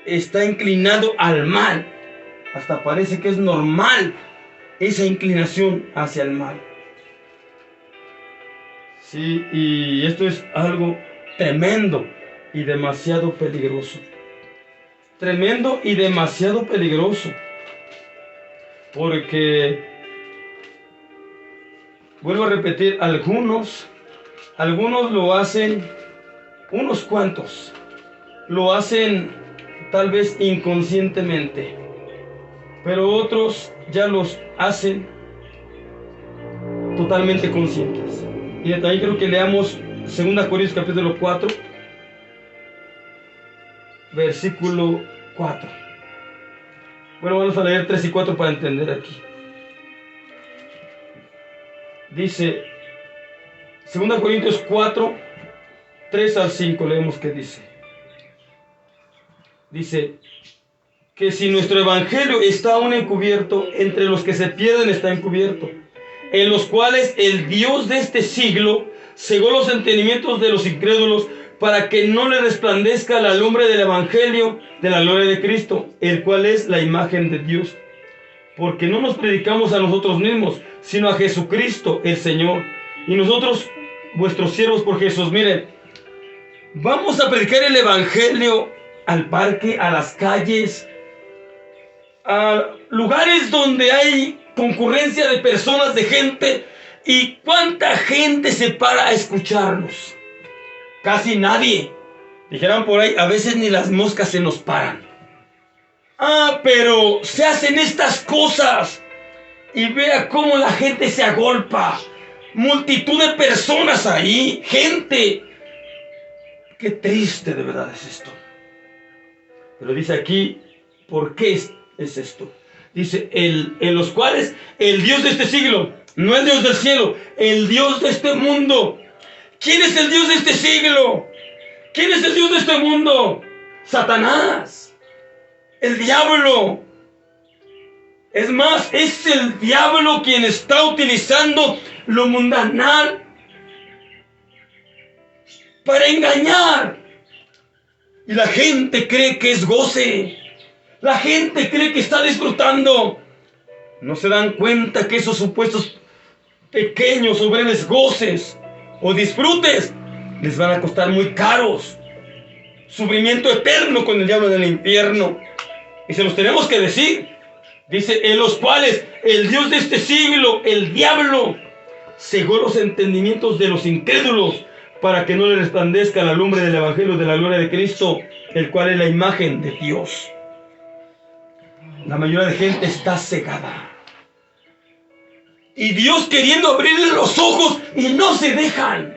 está inclinado al mal. Hasta parece que es normal esa inclinación hacia el mal. Sí, y esto es algo tremendo y demasiado peligroso. Tremendo y demasiado peligroso. Porque, vuelvo a repetir, algunos lo hacen, unos cuantos lo hacen tal vez inconscientemente, pero otros ya los hacen totalmente conscientes. Y también creo que leamos 2 Corintios capítulo 4, versículo 4. Bueno, vamos a leer 3 y 4 para entender aquí. Dice 2 Corintios 4, 3 al 5, leemos que dice. Dice que si nuestro evangelio está aún encubierto, entre los que se pierden está encubierto, en los cuales el Dios de este siglo cegó los entendimientos de los incrédulos, para que no le resplandezca la lumbre del evangelio de la gloria de Cristo, el cual es la imagen de Dios. Porque no nos predicamos a nosotros mismos, sino a Jesucristo el Señor, y nosotros vuestros siervos por Jesús. Miren, vamos a predicar el evangelio al parque, a las calles, a lugares donde hay concurrencia de personas, de gente. ¿Y cuánta gente se para a escucharnos? Casi nadie. Dijeran por ahí, a veces ni las moscas se nos paran. Pero se hacen estas cosas y vea cómo la gente se agolpa. Multitud de personas ahí, gente. Qué triste de verdad es esto. Pero dice aquí, ¿por qué es esto? Dice, en los cuales el Dios de este siglo, no el Dios del cielo, el Dios de este mundo. ¿Quién es el Dios de este siglo? ¿Quién es el Dios de este mundo? Satanás, el diablo. Es más, es el diablo quien está utilizando lo mundanal para engañar. Y la gente cree que es goce. La gente cree que está disfrutando. No se dan cuenta que esos supuestos pequeños o breves goces o disfrutes les van a costar muy caros. Sufrimiento eterno con el diablo en el infierno. Y se los tenemos que decir. Dice, en los cuales el Dios de este siglo, el diablo, cegó los entendimientos de los incrédulos para que no le resplandezca la lumbre del evangelio de la gloria de Cristo, el cual es la imagen de Dios. La mayoría de gente está cegada. Y Dios queriendo abrirle los ojos y no se dejan.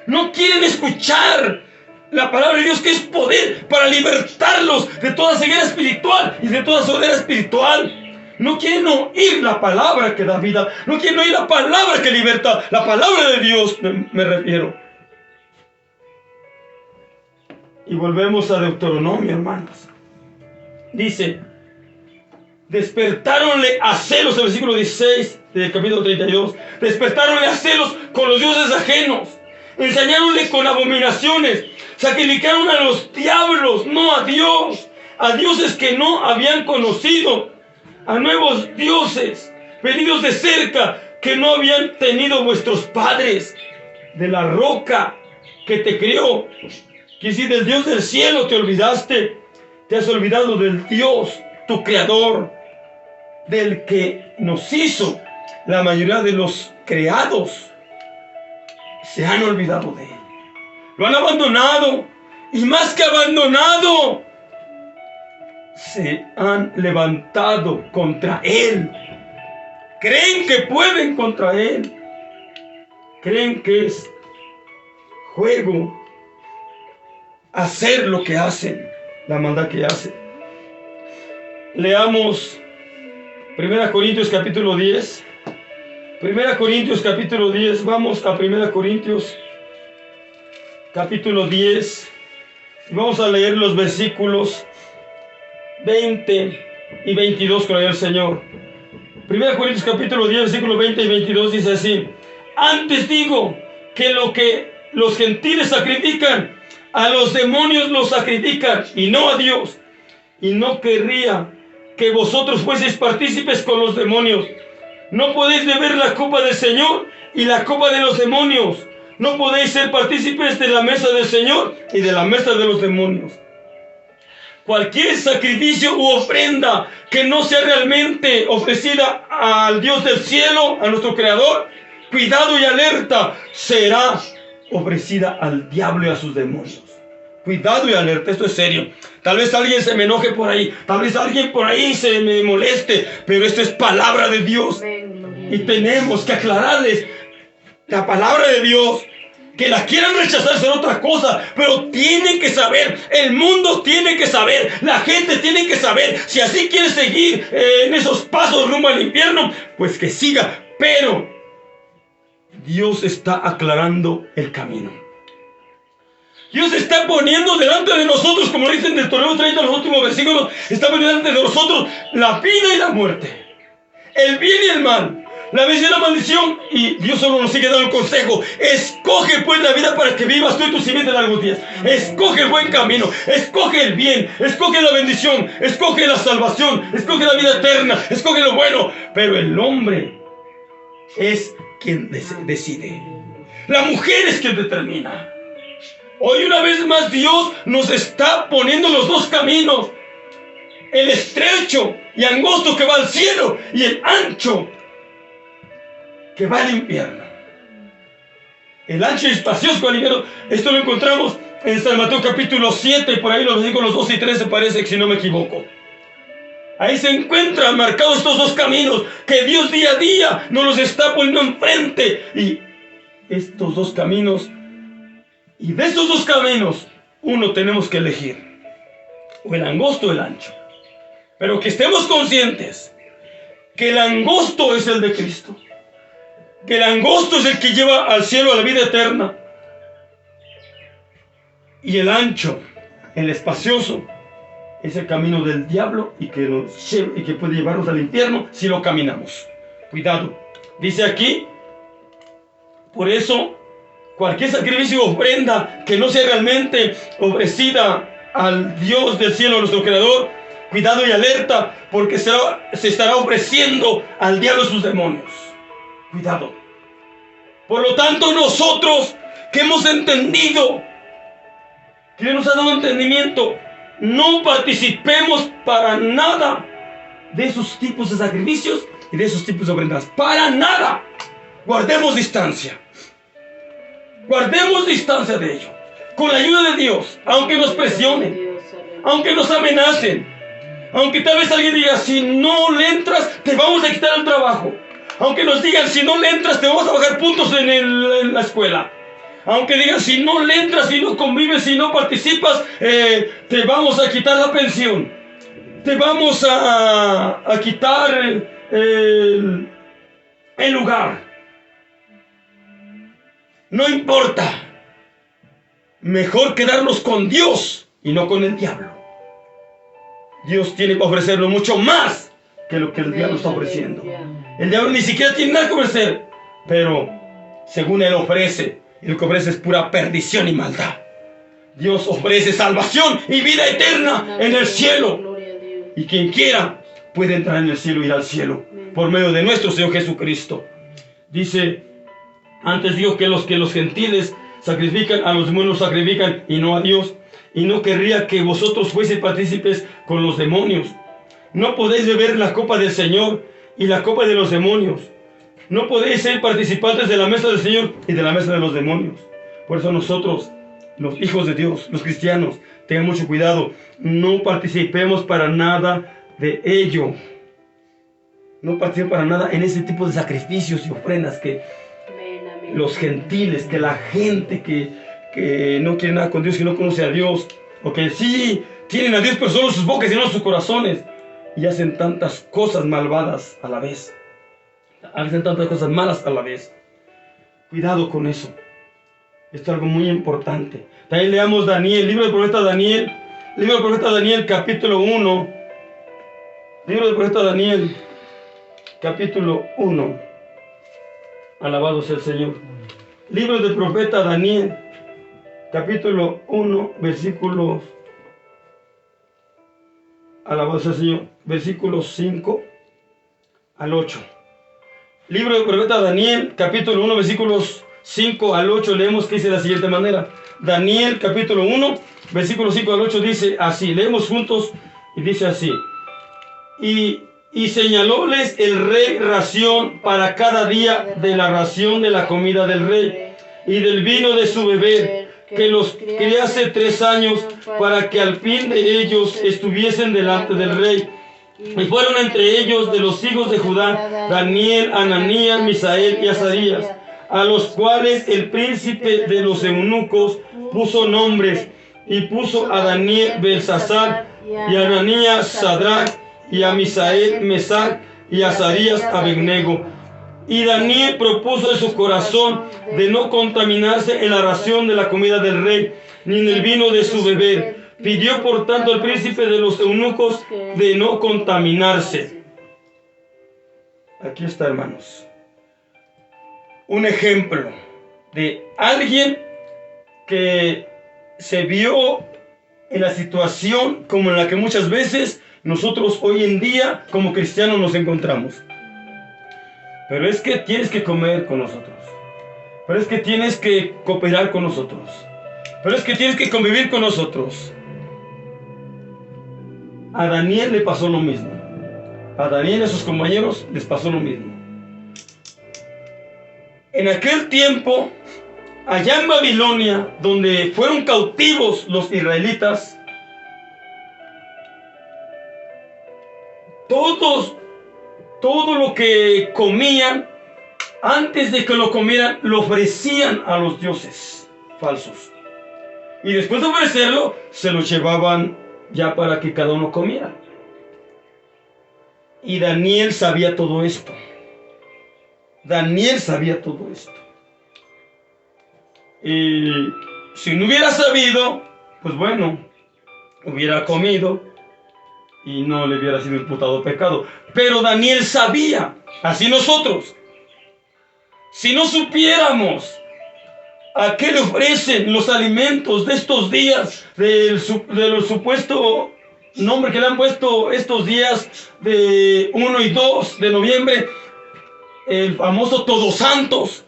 No quieren escuchar la palabra de Dios, que es poder para libertarlos de toda ceguera espiritual y de toda sordera espiritual. No quieren oír la palabra que da vida. No quieren oír la palabra que liberta. La palabra de Dios me refiero. Y volvemos a Deuteronomio, hermanos. Dice, despertáronle a celos, el versículo 16 del capítulo 32. Despertáronle a celos con los dioses ajenos. Ensañáronle con abominaciones. Sacrificaron a los diablos, no a Dios. A dioses que no habían conocido. A nuevos dioses, venidos de cerca, que no habían tenido vuestros padres. De la roca que te crió, que si del Dios del cielo te olvidaste, te has olvidado del Dios, tu creador, del que nos hizo. La mayoría de los creados se han olvidado de él. Lo han abandonado. Y más que abandonado, se han levantado contra él. Creen que pueden contra él. Creen que es juego hacer lo que hacen, la maldad que hacen. Leamos 1 Corintios capítulo 10. 1 Corintios capítulo 10. Vamos a 1 Corintios capítulo 10. Vamos a leer los versículos 20 y 22 con el Señor. 1 Corintios capítulo 10, versículos 20 y 22 dice así: antes digo que lo que los gentiles sacrifican, a los demonios los sacrifican, y no a Dios. Y no querría que vosotros fueseis partícipes con los demonios. No podéis beber la copa del Señor y la copa de los demonios. No podéis ser partícipes de la mesa del Señor y de la mesa de los demonios. Cualquier sacrificio u ofrenda que no sea realmente ofrecida al Dios del cielo, a nuestro Creador, cuidado y alerta, será ofrecida al diablo y a sus demonios. Cuidado y alerta, esto es serio. Tal vez alguien se me enoje por ahí, tal vez alguien por ahí se me moleste, pero esto es palabra de Dios. Y tenemos que aclararles la palabra de Dios. Que la quieran rechazar será otra cosa, pero tienen que saber, el mundo tiene que saber, la gente tiene que saber. Si así quiere seguir en esos pasos rumbo al infierno, pues que siga. Pero Dios está aclarando el camino. Dios está poniendo delante de nosotros, como dicen en Deuteronomio 30, los últimos versículos, está poniendo delante de nosotros la vida y la muerte, el bien y el mal. La bendición y la maldición. Y Dios solo nos sigue dando el consejo. Escoge pues la vida para que vivas tú y tu simiente largos días. Escoge el buen camino. Escoge el bien. Escoge la bendición. Escoge la salvación. Escoge la vida eterna. Escoge lo bueno. Pero el hombre es quien decide. La mujer es quien determina. Hoy una vez más Dios nos está poniendo los dos caminos. El estrecho y angosto que va al cielo y el ancho que va al infierno. El ancho y espacioso al infierno. Esto lo encontramos en San Mateo capítulo 7 y por ahí los versículos 2 y 3 parece que si no me equivoco. Ahí se encuentran marcados estos dos caminos que Dios día a día nos los está poniendo enfrente. Y estos dos caminos, y de estos dos caminos, uno tenemos que elegir. O el angosto o el ancho. Pero que estemos conscientes que el angosto es el de Cristo. Que el angosto es el que lleva al cielo, a la vida eterna. Y el ancho, el espacioso, es el camino del diablo y que puede llevarnos al infierno si lo caminamos. Cuidado. Dice aquí, por eso, cualquier sacrificio o ofrenda que no sea realmente ofrecida al Dios del cielo, nuestro Creador, cuidado y alerta, porque se estará ofreciendo al diablo y sus demonios. Cuidado. Por lo tanto, nosotros que hemos entendido, que Dios nos ha dado entendimiento, no participemos para nada de esos tipos de sacrificios y de esos tipos de ofrendas. Para nada. Guardemos distancia. Guardemos distancia de ello. Con la ayuda de Dios, aunque nos presionen, aunque nos amenacen, aunque tal vez alguien diga, si no le entras, te vamos a quitar el trabajo. Aunque nos digan, si no le entras, te vamos a bajar puntos en la escuela. Aunque digan, si no le entras, si no convives, si no participas, te vamos a quitar la pensión. Te vamos a quitar el lugar. No importa. Mejor quedarnos con Dios y no con el diablo. Dios tiene que ofrecernos mucho más que lo que el diablo está ofreciendo. El diablo ni siquiera tiene nada que ofrecer, pero según él ofrece, y lo que ofrece es pura perdición y maldad. Dios ofrece salvación y vida eterna en el cielo. Y quien quiera puede entrar en el cielo y ir al cielo por medio de nuestro Señor Jesucristo. Dice, antes digo que los gentiles sacrifican, a los demonios sacrifican y no a Dios. Y no querría que vosotros fueseis partícipes con los demonios. No podéis beber la copa del Señor y la copa de los demonios. No podéis ser participantes de la mesa del Señor y de la mesa de los demonios. Por eso nosotros, los hijos de Dios, los cristianos, tengan mucho cuidado. No participemos para nada de ello. No participemos para nada en ese tipo de sacrificios y ofrendas que los gentiles, que la gente que no quiere nada con Dios, que no conoce a Dios, o que sí tienen a Dios pero solo sus bocas y no sus corazones, y hacen tantas cosas malvadas a la vez. Hacen tantas cosas malas a la vez. Cuidado con eso. Esto es algo muy importante. También leamos Daniel, libro del profeta Daniel, capítulo 1. Libro del profeta Daniel, capítulo 1. Alabado sea el Señor. Libro del profeta Daniel, capítulo 1, versículos. Alabado sea el Señor. Versículos 5 al 8. Libro del profeta Daniel, capítulo 1, versículos 5 al 8, leemos que dice de la siguiente manera. Daniel, capítulo 1, versículos 5 al 8, dice así. Leemos juntos y dice así. Y señalóles el rey ración para cada día de la ración de la comida del rey y del vino de su beber, que los criase 3 años, para que al fin de ellos estuviesen delante del rey. Y fueron entre ellos de los hijos de Judá, Daniel, Ananías, Misael y Azarías, a los cuales el príncipe de los eunucos puso nombres, y puso a Daniel Belsasar, y a Ananías Sadrach, y a Misael Mesac, y a Azarías Abednego. Y Daniel propuso en su corazón de no contaminarse en la ración de la comida del rey, ni en el vino de su beber. Pidió por tanto al príncipe de los eunucos de no contaminarse. Aquí está, hermanos. un ejemplo de alguien que se vio en la situación como en la que muchas veces nosotros hoy en día como cristianos nos encontramos. Pero es que tienes que comer con nosotros. Pero es que tienes que cooperar con nosotros. Pero es que tienes que convivir con nosotros. A Daniel le pasó lo mismo. A Daniel y a sus compañeros les pasó lo mismo. En aquel tiempo, allá en Babilonia, donde fueron cautivos los israelitas, todo lo que comían, antes de que lo comieran, lo ofrecían a los dioses falsos. Y después de ofrecerlo, se lo llevaban ya para que cada uno comiera. Y Daniel sabía todo esto. Daniel sabía todo esto. Y si no hubiera sabido, pues bueno, hubiera comido y no le hubiera sido imputado pecado. Pero Daniel sabía, así nosotros, si no supiéramos a qué le ofrecen los alimentos de estos días, del supuesto nombre que le han puesto estos días de 1 y 2 de noviembre, el famoso Todos Santos,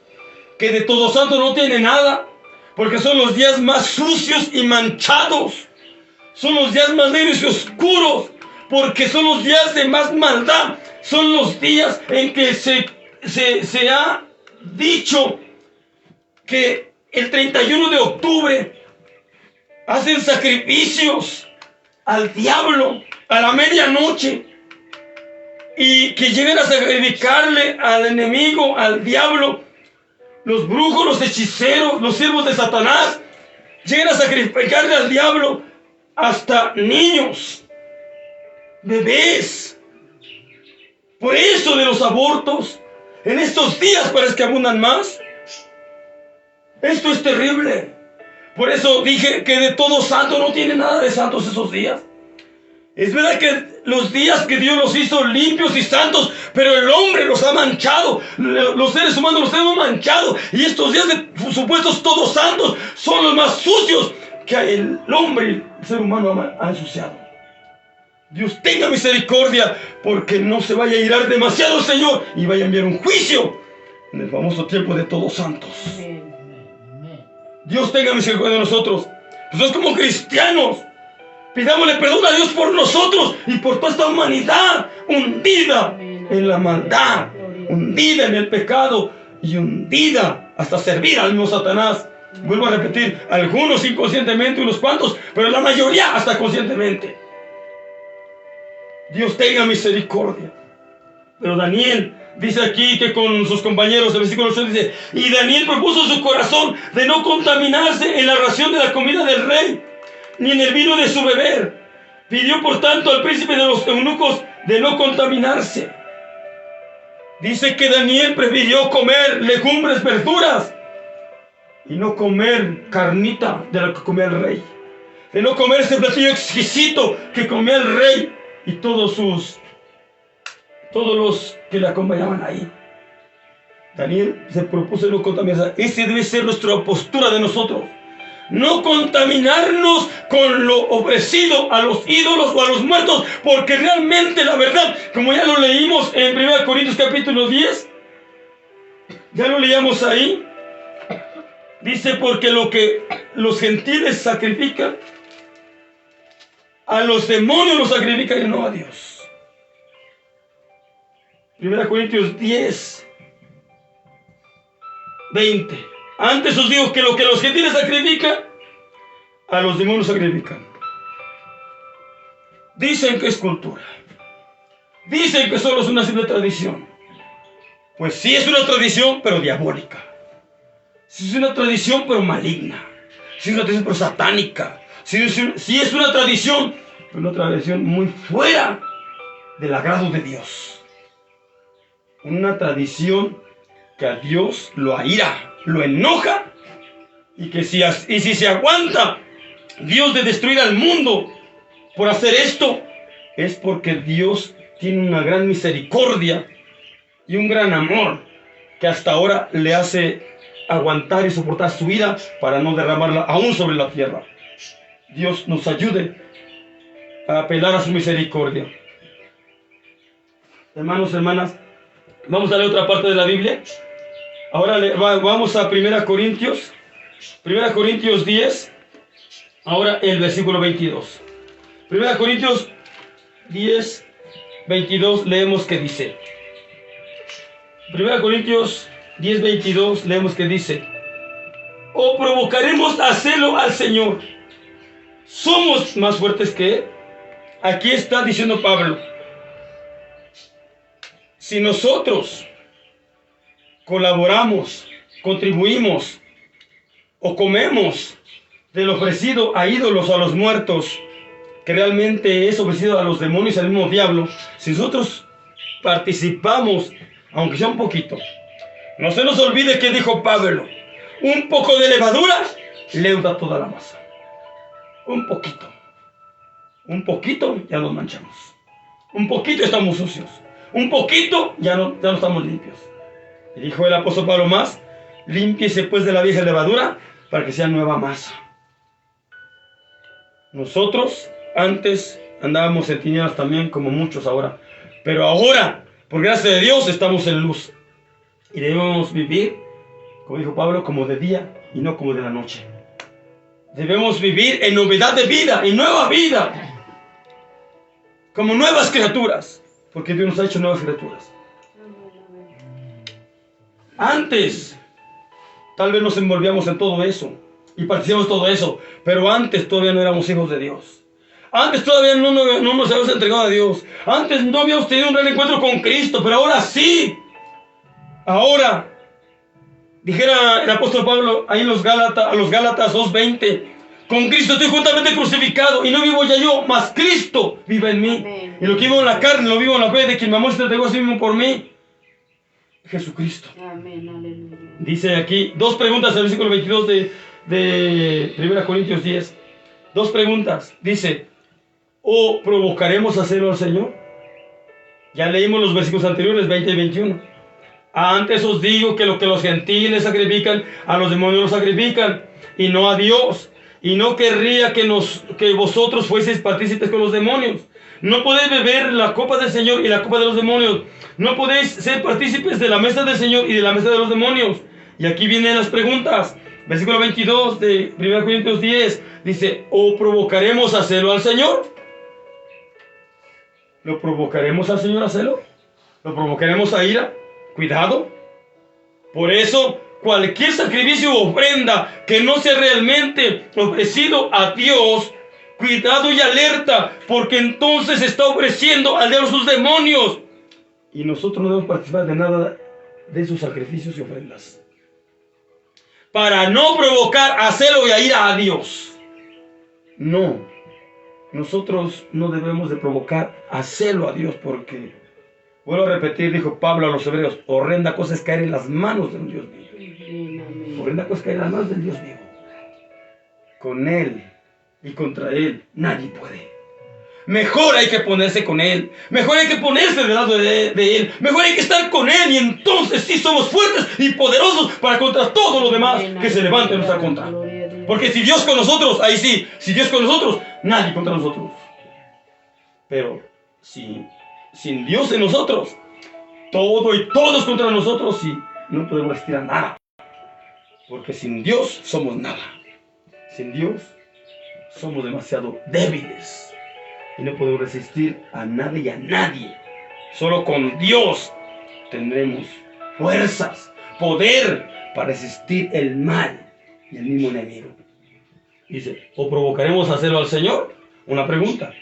que de Todos Santos no tiene nada, porque son los días más sucios y manchados, son los días más negros y oscuros, porque son los días de más maldad, son los días en que se ha dicho que el 31 de octubre hacen sacrificios al diablo a la medianoche, y que llegan a sacrificarle al enemigo, al diablo, los brujos, los hechiceros, los siervos de Satanás, llegan a sacrificarle al diablo hasta niños, bebés. Por eso de los abortos, en estos días parece que abundan más. Esto es terrible. Por eso dije que de Todos Santos no tiene nada de santos esos días. Es verdad que los días que Dios los hizo limpios y santos, pero el hombre los ha manchado. Los seres humanos los hemos manchado. Y estos días de supuestos Todos Santos son los más sucios que el hombre, el ser humano, ha ensuciado. Dios tenga misericordia, porque no se vaya a irar demasiado el Señor y vaya a enviar un juicio en el famoso tiempo de Todos Santos. Dios tenga misericordia de nosotros. Nosotros como cristianos, pidámosle perdón a Dios por nosotros y por toda esta humanidad hundida en la maldad, hundida en el pecado y hundida hasta servir al mismo Satanás. Vuelvo a repetir, algunos inconscientemente, unos cuantos, pero la mayoría hasta conscientemente. Dios tenga misericordia. Pero Daniel dice aquí que con sus compañeros, el versículo 8 dice: y Daniel propuso en su corazón de no contaminarse en la ración de la comida del rey, ni en el vino de su beber. Pidió por tanto al príncipe de los eunucos de no contaminarse. Dice que Daniel prefirió comer legumbres, verduras, y no comer carnita de la que comía el rey, de no comer ese platillo exquisito que comía el rey y todos los que le acompañaban ahí. Daniel se propuso no contaminarse. Esa debe ser nuestra postura de nosotros. No contaminarnos con lo ofrecido a los ídolos o a los muertos, porque realmente la verdad, como ya lo leímos en 1 Corintios capítulo 10, ya lo leíamos ahí, dice: porque lo que los gentiles sacrifican, a los demonios los sacrifican y no a Dios. 1 Corintios 10, 20. Antes os digo que lo que los gentiles sacrifican, a los demonios sacrifican. Dicen que es cultura. Dicen que solo es una simple tradición. Pues sí es una tradición, pero diabólica. Sí es una tradición, pero maligna. Sí es una tradición, pero satánica. Sí es una tradición, pero una tradición muy fuera del agrado de Dios. Una tradición que a Dios lo aira, lo enoja, y si se aguanta Dios de destruir al mundo por hacer esto, es porque Dios tiene una gran misericordia y un gran amor que hasta ahora le hace aguantar y soportar su ira para no derramarla aún sobre la tierra. Dios nos ayude a apelar a su misericordia. Hermanos, hermanas, vamos a leer otra parte de la Biblia. Ahora vamos a 1 Corintios 10, ahora el versículo 22. 1 Corintios 10, 22 leemos que dice. 1 Corintios 10, 22 leemos que dice: ¿o provocaremos a celo al Señor? ¿Somos más fuertes que Él? Aquí está diciendo Pablo: si nosotros colaboramos, contribuimos o comemos del ofrecido a ídolos o a los muertos, que realmente es ofrecido a los demonios y al mismo diablo, si nosotros participamos, aunque sea un poquito, no se nos olvide que dijo Pablo: un poco de levadura leuda toda la masa. Un poquito ya nos manchamos, un poquito estamos sucios, un poquito ya no estamos limpios. Y dijo el apóstol Pablo más: límpiese pues de la vieja levadura para que sea nueva masa. Nosotros antes andábamos en tinieblas también, como muchos ahora, pero ahora, por gracia de Dios, estamos en luz y debemos vivir, como dijo Pablo, como de día y no como de la noche. Debemos vivir en novedad de vida, en nueva vida, como nuevas criaturas, porque Dios nos ha hecho nuevas criaturas. Antes tal vez nos envolvíamos en todo eso y participamos de todo eso, pero antes todavía no éramos hijos de Dios. Antes todavía no nos habíamos entregado a Dios. Antes no habíamos tenido un gran encuentro con Cristo, pero ahora sí. Ahora, dijera el apóstol Pablo ahí en los Gálatas 2:20: con Cristo estoy juntamente crucificado, y no vivo ya yo, mas Cristo vive en mí. Amén. Y lo que vivo en la carne, lo vivo en la fe de quien me amó y se entregó a sí mismo por mí, Jesucristo. Amén, aleluya. Dice aquí, dos preguntas en el versículo 22 de 1 Corintios 10. Dos preguntas. Dice: ¿o provocaremos a celo al Señor? Ya leímos los versículos anteriores, 20 y 21. Antes os digo que lo que los gentiles sacrifican, a los demonios los sacrifican, y no a Dios. Y no querría que vosotros fueseis partícipes con los demonios. No podéis beber la copa del Señor y la copa de los demonios. No podéis ser partícipes de la mesa del Señor y de la mesa de los demonios. Y aquí vienen las preguntas. Versículo 22 de 1 Corintios 10 dice: ¿o provocaremos a celo al Señor? ¿Lo provocaremos al Señor a celo? ¿Lo provocaremos a ira? Cuidado. Por eso, cualquier sacrificio o ofrenda que no sea realmente ofrecido a Dios, cuidado y alerta, porque entonces está ofreciendo al diablo sus demonios. Y nosotros no debemos participar de nada de sus sacrificios y ofrendas, para no provocar a celo y a ira a Dios. No, nosotros no debemos de provocar a celo a Dios, porque, vuelvo a repetir, dijo Pablo a los hebreos: horrenda cosa es caer en las manos de un Dios vivo. Horrenda cosa es caer en las manos del Dios vivo. Con Él y contra Él nadie puede. Mejor hay que ponerse con Él, mejor hay que ponerse del lado de Él, mejor hay que estar con Él, y entonces sí somos fuertes y poderosos para contra todo lo demás que se levante en nuestra contra. Porque si Dios con nosotros, ahí sí, si Dios con nosotros, nadie contra nosotros. Pero sin Dios en nosotros, todo y todos contra nosotros, y no podemos resistir a nada. Porque sin Dios somos nada. Sin Dios somos demasiado débiles y no podemos resistir a nada y a nadie. Solo con Dios tendremos fuerzas, poder para resistir el mal y el mismo enemigo. Dice: ¿o provocaremos a celo al Señor? Una pregunta: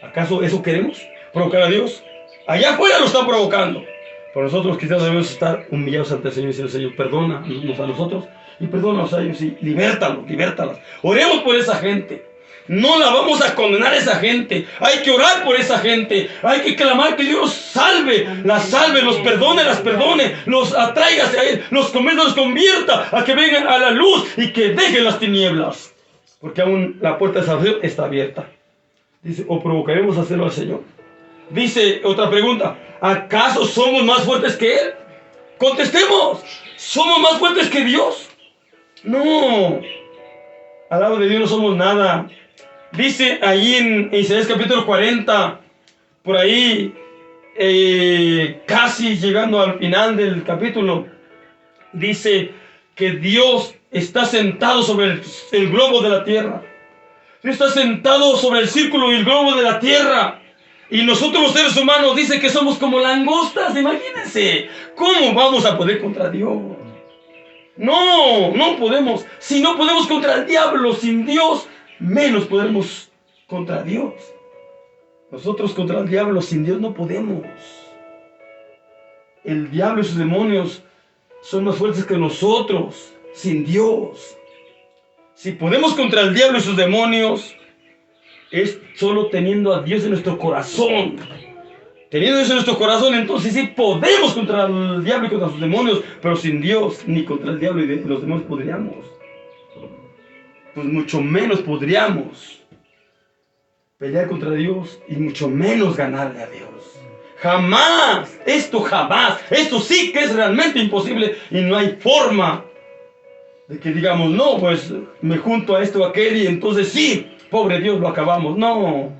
¿acaso eso queremos? ¿Provocar a Dios? Allá afuera lo están provocando, pero nosotros quizás debemos estar humillados ante el Señor y decir: Señor, perdónanos a nosotros y perdónanos a ellos, y libértalas. Oremos por esa gente. No la vamos a condenar a esa gente. Hay que orar por esa gente. Hay que clamar que Dios los salve, los perdone, los atraiga hacia Él, los convierta a que vengan a la luz y que dejen las tinieblas. Porque aún la puerta de salvación está abierta. Dice: ¿o provocaremos a celo al Señor? Dice otra pregunta: ¿acaso somos más fuertes que Él? Contestemos. ¿Somos más fuertes que Dios? No. Al lado de Dios no somos nada. Dice ahí en Isaías capítulo 40, por ahí, casi llegando al final del capítulo, dice que Dios está sentado sobre el globo de la tierra. Dios está sentado sobre el círculo y el globo de la tierra. Y nosotros los seres humanos dice que somos como langostas. Imagínense, ¿cómo vamos a poder contra Dios? No podemos. Si no podemos contra el diablo sin Dios, menos podemos contra Dios. Nosotros contra el diablo sin Dios no podemos. El diablo y sus demonios son más fuertes que nosotros sin Dios. Si podemos contra el diablo y sus demonios, es solo teniendo a Dios en nuestro corazón. Teniendo eso en nuestro corazón, entonces sí podemos contra el diablo y contra sus demonios, pero sin Dios, ni contra el diablo y los demonios podríamos. Pues mucho menos podríamos pelear contra Dios y mucho menos ganarle a Dios. Jamás, esto sí que es realmente imposible y no hay forma de que digamos, no, pues me junto a esto o aquel y entonces sí, pobre Dios, lo acabamos. No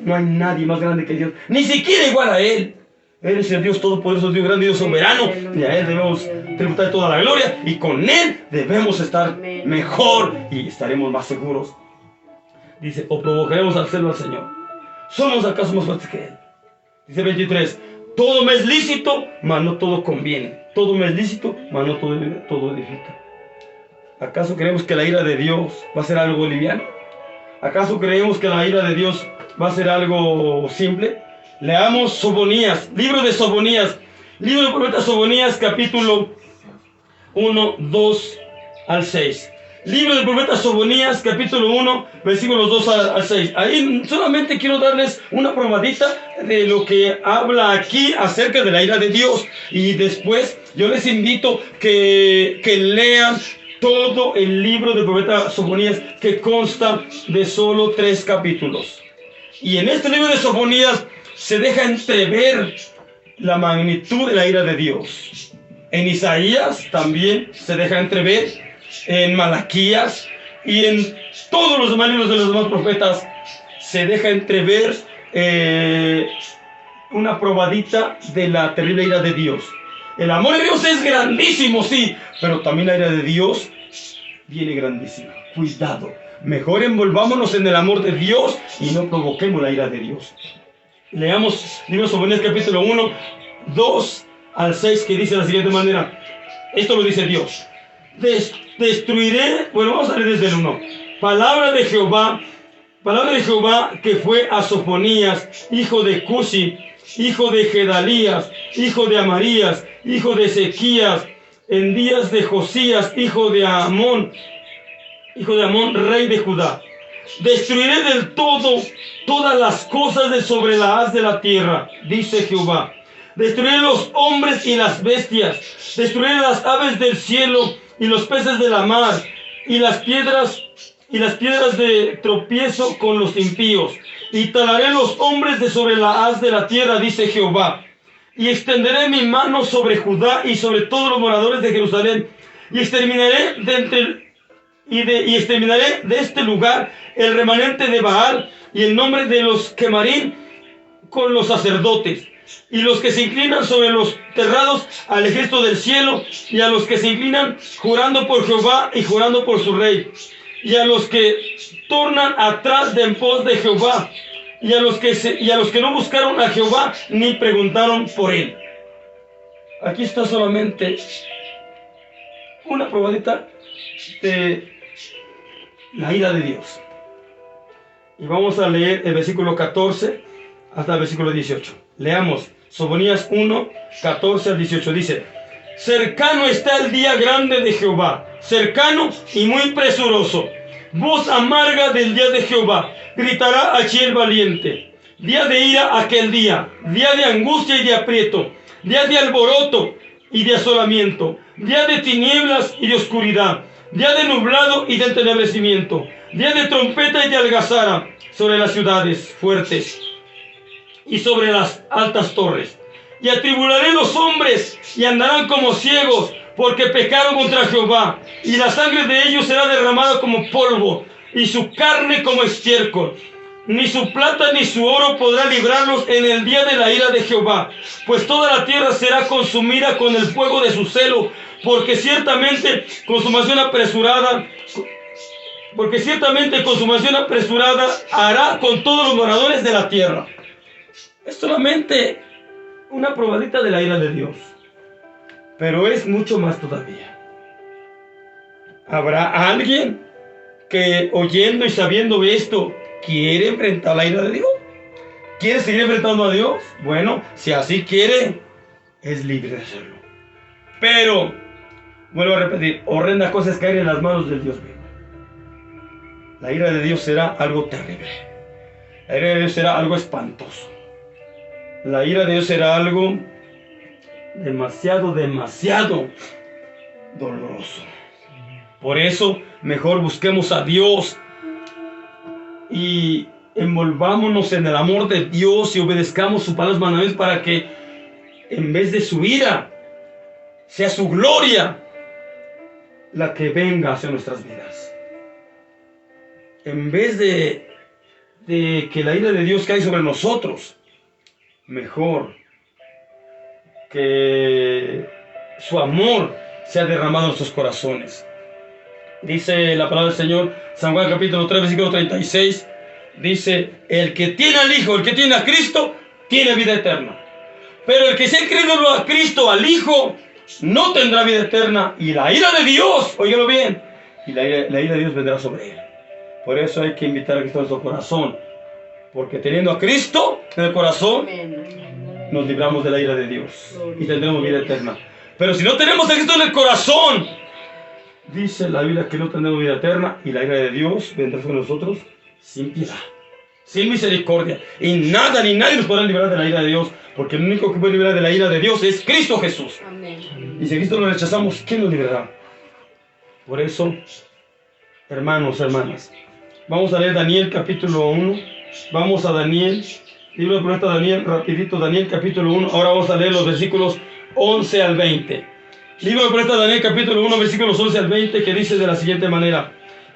hay nadie más grande que Dios, ni siquiera igual a Él. Él es el Dios todopoderoso, Dios grande, Dios soberano, y a Él debemos tributar toda la gloria, y con Él debemos estar mejor y estaremos más seguros. Dice, o provocaremos al celo al Señor. ¿Somos acaso más fuertes que Él? Dice 23, todo me es lícito, mas no todo conviene. Todo me es lícito, mas no todo edifica. ¿Acaso creemos que la ira de Dios va a ser algo liviano? ¿Acaso creemos que la ira de Dios va a ser algo simple? Leamos Sofonías, libro de Sofonías, libro del profeta Sofonías, capítulo 1, 2 al 6. Libro del profeta Sofonías, capítulo 1, versículos 2 al 6. Ahí solamente quiero darles una probadita de lo que habla aquí acerca de la ira de Dios. Y después yo les invito que lean todo el libro del profeta Sofonías, que consta de solo 3 capítulos. Y en este libro de Sofonías se deja entrever la magnitud de la ira de Dios. En Isaías también se deja entrever, en Malaquías y en todos los demás libros de los demás profetas se deja entrever una probadita de la terrible ira de Dios. El amor de Dios es grandísimo, sí, pero también la ira de Dios viene grandísima. Cuidado, mejor envolvámonos en el amor de Dios y no provoquemos la ira de Dios. Leamos libro de Sofonías capítulo 1, 2 al 6, que dice de la siguiente manera. Esto lo dice Dios. Destruiré, bueno, vamos a leer desde el 1. Palabra de Jehová que fue a Sofonías, hijo de Cusi, hijo de Gedalías, hijo de Amarías, hijo de Ezequías, en días de Josías, hijo de Amón, rey de Judá. Destruiré del todo todas las cosas de sobre la haz de la tierra, dice Jehová. Destruiré los hombres y las bestias, destruiré las aves del cielo y los peces de la mar, y las piedras de tropiezo con los impíos. Y talaré los hombres de sobre la haz de la tierra, dice Jehová. Y extenderé mi mano sobre Judá y sobre todos los moradores de Jerusalén, y exterminaré de este lugar el remanente de Baal, y el nombre de los quemarín con los sacerdotes, y los que se inclinan sobre los terrados al ejército del cielo, y a los que se inclinan jurando por Jehová y jurando por su rey, y a los que tornan atrás de en pos de Jehová, y a los que no buscaron a Jehová ni preguntaron por él. Aquí está solamente una probadita de la ira de Dios. Y vamos a leer el versículo 14 hasta el versículo 18. Leamos Sofonías 1, 14 al 18. Dice: cercano está el día grande de Jehová, cercano y muy presuroso. Voz amarga del día de Jehová, gritará allí el valiente. Día de ira aquel día de angustia y de aprieto, día de alboroto y de asolamiento, día de tinieblas y de oscuridad, día de nublado y de entenebrecimiento, día de trompeta y de algazara sobre las ciudades fuertes y sobre las altas torres. y atribularé los hombres, y andarán como ciegos, porque pecaron contra Jehová, y la sangre de ellos será derramada como polvo, y su carne como estiércol. Ni su plata ni su oro podrá librarlos en el día de la ira de Jehová, pues toda la tierra será consumida con el fuego de su celo, porque ciertamente consumación apresurada hará con todos los moradores de la tierra. Es solamente una probadita de la ira de Dios, pero es mucho más todavía. ¿Habrá alguien que, oyendo y sabiendo esto, quiere enfrentar la ira de Dios? ¿Quiere seguir enfrentando a Dios? Bueno, si así quiere, es libre de hacerlo. Pero, vuelvo a repetir, horrenda cosa es caer en las manos del Dios vivo. La ira de Dios será algo terrible. La ira de Dios será algo espantoso. La ira de Dios será algo demasiado doloroso. Por eso, mejor busquemos a Dios y envolvámonos en el amor de Dios y obedezcamos sus palabras, mandamientos, para que en vez de su ira sea su gloria la que venga hacia nuestras vidas. En vez de que la ira de Dios caiga sobre nosotros, mejor que su amor sea derramado en nuestros corazones. Dice la palabra del Señor, San Juan capítulo 3, versículo 36, dice: el que tiene al Hijo, el que tiene a Cristo, tiene vida eterna. Pero el que se ha creído a Cristo, al Hijo, no tendrá vida eterna, y la ira de Dios, óigalo bien, y la ira de Dios vendrá sobre él. Por eso hay que invitar a Cristo a nuestro corazón, porque teniendo a Cristo en el corazón, nos libramos de la ira de Dios y tendremos vida eterna. Pero si no tenemos a Cristo en el corazón, dice la Biblia que no tendremos vida eterna, y la ira de Dios vendrá sobre nosotros sin piedad, sin misericordia, y nada ni nadie nos podrá liberar de la ira de Dios, porque el único que puede liberar de la ira de Dios es Cristo Jesús. Amén. Y si a Cristo lo rechazamos, ¿quién nos liberará? Por eso, hermanos, hermanas, vamos a leer Daniel capítulo 1. Vamos a Daniel, libro de profeta Daniel, rapidito, Daniel capítulo 1. Ahora vamos a leer los versículos 11 al 20. Libro de profeta Daniel capítulo 1, versículos 11 al 20, que dice de la siguiente manera: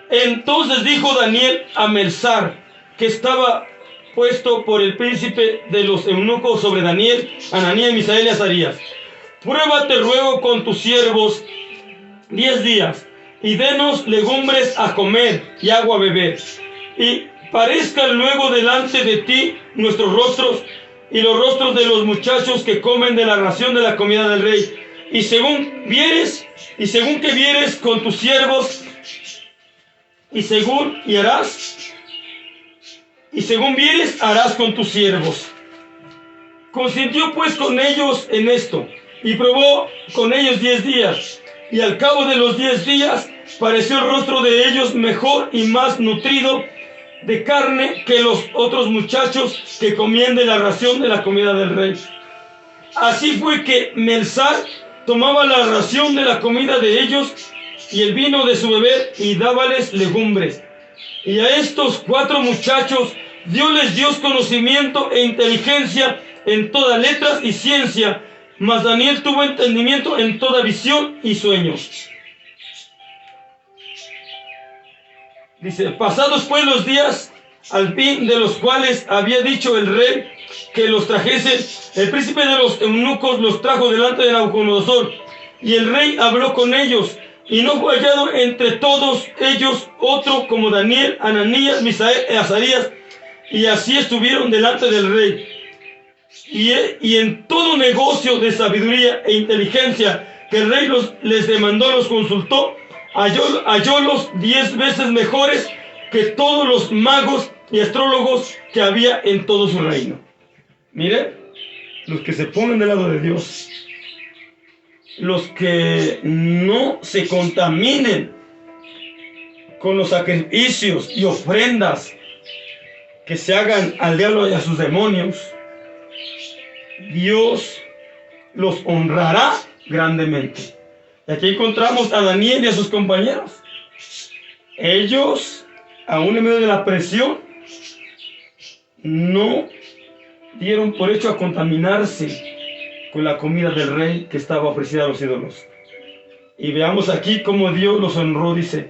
entonces dijo Daniel a Melzar, que estaba puesto por el príncipe de los eunucos sobre Daniel, Ananías, Misael y Azarías: pruébate, ruego, con tus siervos 10 días, y denos legumbres a comer y agua a beber, y parezcan luego delante de ti nuestros rostros y los rostros de los muchachos que comen de la ración de la comida del rey. Y según que vieres con tus siervos, y según vieres, harás con tus siervos. Consintió pues con ellos en esto, y probó con ellos 10 días. Y al cabo de los 10 días, pareció el rostro de ellos mejor y más nutrido de carne que los otros muchachos que comían de la ración de la comida del rey. Así fue que Melzar tomaba la ración de la comida de ellos y el vino de su beber, y dábales legumbres. Y a estos 4 muchachos dióles Dios conocimiento e inteligencia en todas letras y ciencia, mas Daniel tuvo entendimiento en toda visión y sueños. Dice: pasados pues los días, al fin de los cuales había dicho el rey que los trajese, el príncipe de los eunucos los trajo delante de Nabucodonosor, y el rey habló con ellos, y no fue hallado entre todos ellos otro como Daniel, Ananías, Misael y Azarías, y así estuvieron delante del rey. Y en todo negocio de sabiduría e inteligencia que el rey les demandó, los consultó, hallólos 10 veces mejores que todos los magos y astrólogos que había en todo su reino. Mire, los que se ponen del lado de Dios, los que no se contaminen con los sacrificios y ofrendas que se hagan al diablo y a sus demonios, Dios los honrará grandemente. Y aquí encontramos a Daniel y a sus compañeros. Ellos, aún en medio de la presión, no dieron por hecho a contaminarse con la comida del rey que estaba ofrecida a los ídolos. Y veamos aquí cómo Dios los honró, dice.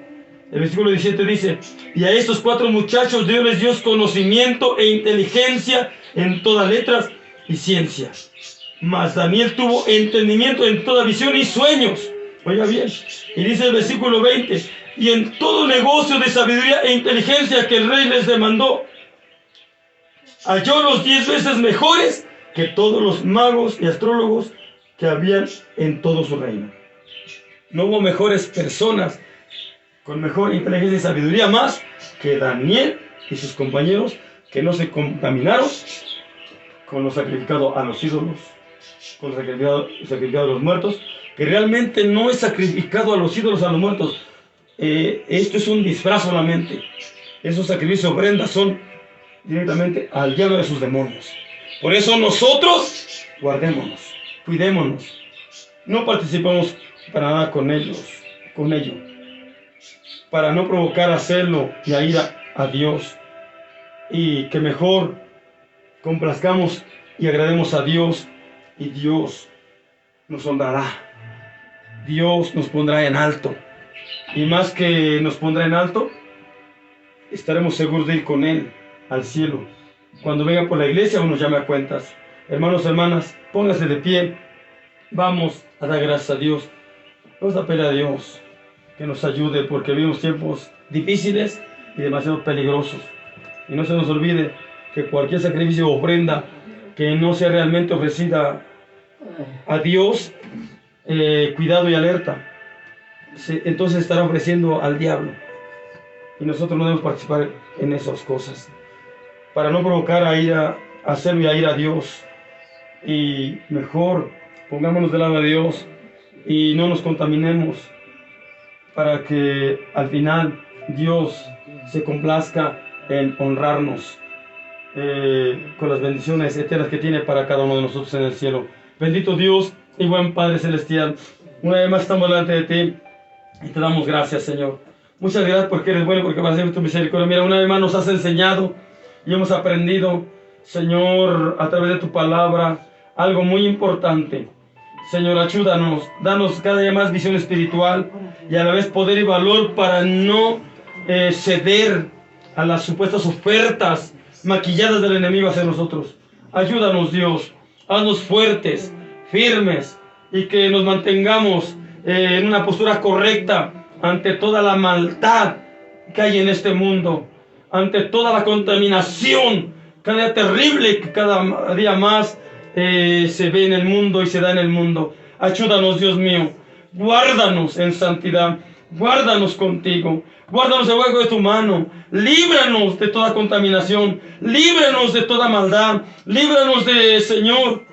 El versículo 17 dice: y a estos 4 muchachos Dios les dio conocimiento e inteligencia en todas letras y ciencia. Mas Daniel tuvo entendimiento en toda visión y sueños. Oiga bien. Y dice el versículo 20: y en todo negocio de sabiduría e inteligencia que el rey les demandó, halló los 10 veces mejores que todos los magos y astrólogos que habían en todo su reino. No hubo mejores personas con mejor inteligencia y sabiduría más que Daniel y sus compañeros, que no se contaminaron con lo sacrificado a los ídolos, con lo sacrificado a los muertos, que realmente no es sacrificado a los ídolos, a los muertos. Esto es un disfraz solamente. Esos sacrificios o ofrendas son directamente al diablo de sus demonios. Por eso nosotros guardémonos, cuidémonos, no participemos para nada con ello, para no provocar a celo y a ira a Dios, y que mejor complazcamos y agrademos a Dios, y Dios nos honrará, Dios nos pondrá en alto, y más que nos pondrá en alto, estaremos seguros de ir con Él al cielo. Cuando venga por la iglesia o nos llame a cuentas. Hermanos, hermanas, pónganse de pie. Vamos a dar gracias a Dios. Vamos a pedir a Dios que nos ayude, porque vivimos tiempos difíciles y demasiado peligrosos. Y no se nos olvide que cualquier sacrificio o ofrenda que no sea realmente ofrecida a Dios, cuidado y alerta, entonces estará ofreciendo al diablo. Y nosotros no debemos participar en esas cosas, para no provocar a celo y a ira a Dios. Y mejor pongámonos del lado de Dios y no nos contaminemos, para que al final Dios se complazca en honrarnos con las bendiciones eternas que tiene para cada uno de nosotros en el cielo. Bendito Dios y buen Padre Celestial, una vez más estamos delante de ti y te damos gracias, Señor. Muchas gracias porque eres bueno, porque vas a ser tu misericordia. Mira, una vez más nos has enseñado y hemos aprendido, Señor, a través de tu palabra, algo muy importante. Señor, ayúdanos, danos cada día más visión espiritual y a la vez poder y valor para no ceder a las supuestas ofertas maquilladas del enemigo hacia nosotros. Ayúdanos, Dios, haznos fuertes, firmes, y que nos mantengamos en una postura correcta ante toda la maldad que hay en este mundo, ante toda la contaminación cada día terrible que cada día más se ve en el mundo y se da en el mundo. Ayúdanos, Dios mío, guárdanos en santidad, guárdanos contigo, guárdanos el hueco de tu mano, líbranos de toda contaminación, líbranos de toda maldad, líbranos de, Señor,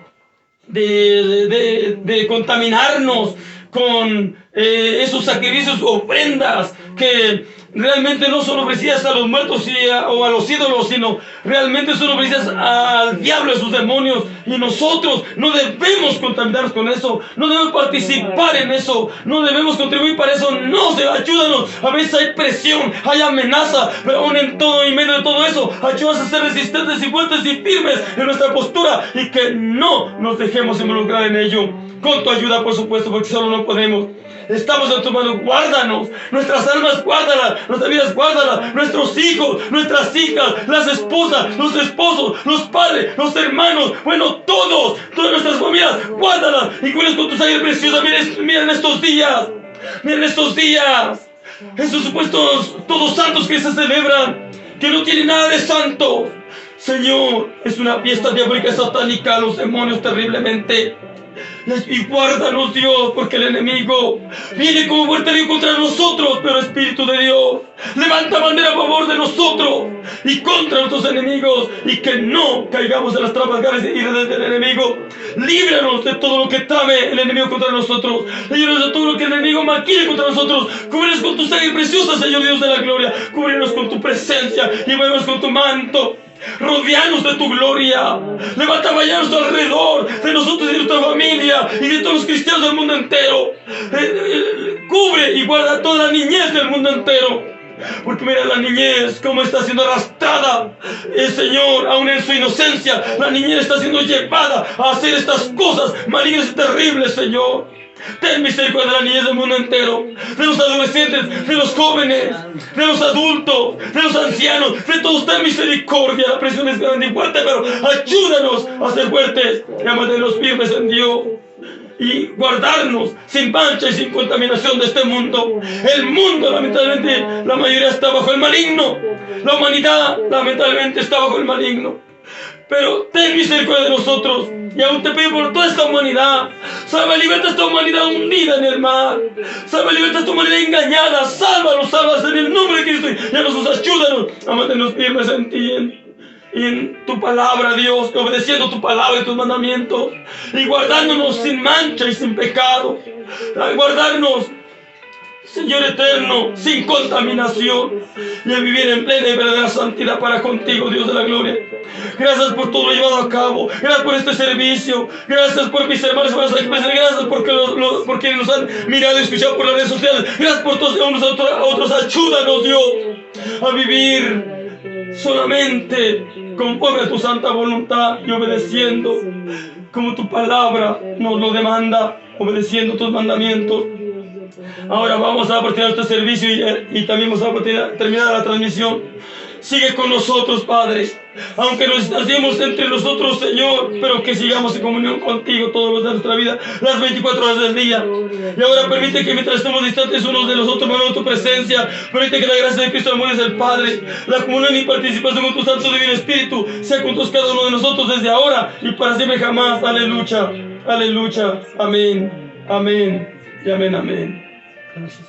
de contaminarnos con esos sacrificios, ofrendas que realmente no son ofrecidas a los muertos o a los ídolos, sino realmente son ofrecidas al diablo y a sus demonios. Y nosotros no debemos contaminarnos con eso, no debemos participar en eso, no debemos contribuir para eso. No, ayúdanos. A veces hay presión, hay amenaza, pero aún en todo y medio de todo eso, ayúdanos a ser resistentes y fuertes y firmes en nuestra postura, y que no nos dejemos involucrar en ello. Con tu ayuda, por supuesto, porque solo no podemos. Estamos en tu mano, guárdanos, nuestras almas guárdalas, nuestras vidas guárdalas, nuestros hijos, nuestras hijas, las esposas, los esposos, los padres, los hermanos, bueno, todas nuestras familias, guárdalas y cuídalas con tu sangre preciosa. Miren estos días, esos supuestos todos santos que se celebran, que no tienen nada de santo. Señor, es una fiesta diabólica satánica, los demonios terriblemente. Y guárdanos, Dios, porque el enemigo viene como fuerte león contra nosotros. Pero Espíritu de Dios, levanta bandera a favor de nosotros y contra nuestros enemigos, y que no caigamos en las trampas garras y redes del enemigo. Líbranos de todo lo que trame el enemigo contra nosotros, líbranos de todo lo que el enemigo maquine contra nosotros. Cúbrenos con tu sangre preciosa, Señor Dios de la gloria. Cúbrenos con tu presencia y envuélvenos con tu manto. Rodeanos de tu gloria. Levanta vallanos alrededor de nosotros y de nuestra familia y de todos los cristianos del mundo entero. Cubre y guarda toda la niñez del mundo entero. Porque mira la niñez, cómo está siendo arrastrada. Señor, aún en su inocencia, la niñez está siendo llevada a hacer estas cosas malignas y terribles, Señor. Ten misericordia de la niñez del mundo entero, de los adolescentes, de los jóvenes, de los adultos, de los ancianos, de todos. Ten misericordia. La presión es grande y fuerte, pero ayúdanos a ser fuertes y a mantenernos firmes en Dios y guardarnos sin mancha y sin contaminación de este mundo. El mundo, lamentablemente, la mayoría está bajo el maligno. La humanidad, lamentablemente, está bajo el maligno. Pero ten misericordia de nosotros. Y aún te pido por toda esta humanidad. Salva, liberta esta humanidad hundida en el mar. Salva, liberta esta humanidad engañada. Sálvanos, salvas en el nombre de Cristo. Y a nosotros ayúdanos a mantenernos firmes en ti, en tu palabra, Dios, obedeciendo tu palabra y tus mandamientos, y guardándonos sin mancha y sin pecado, a guardarnos, Señor eterno, sin contaminación, y a vivir en plena y verdadera santidad para contigo, Dios de la gloria. Gracias por todo lo llevado a cabo. Gracias por este servicio. Gracias por mis hermanos y hermanas aquí presentes. Gracias por quienes nos han mirado y escuchado por las redes sociales. Gracias por todos otros. Ayúdanos, Dios, a vivir solamente conforme a tu santa voluntad y obedeciendo como tu palabra nos lo demanda, obedeciendo tus mandamientos. Ahora vamos a partir de este servicio y también vamos a terminar la transmisión. Sigue con nosotros, Padre, aunque nos distanciemos entre nosotros, Señor, pero que sigamos en comunión contigo todos los días de nuestra vida, las 24 horas del día. Y ahora permite que mientras estemos distantes unos de los otros, en tu presencia, permite que la gracia de Cristo, el amor del Padre, la comunión y participación con tu Santo Divino Espíritu sea con todos cada uno de nosotros desde ahora y para siempre jamás. Aleluya, aleluya, amén, amén y amén, amén. Gracias,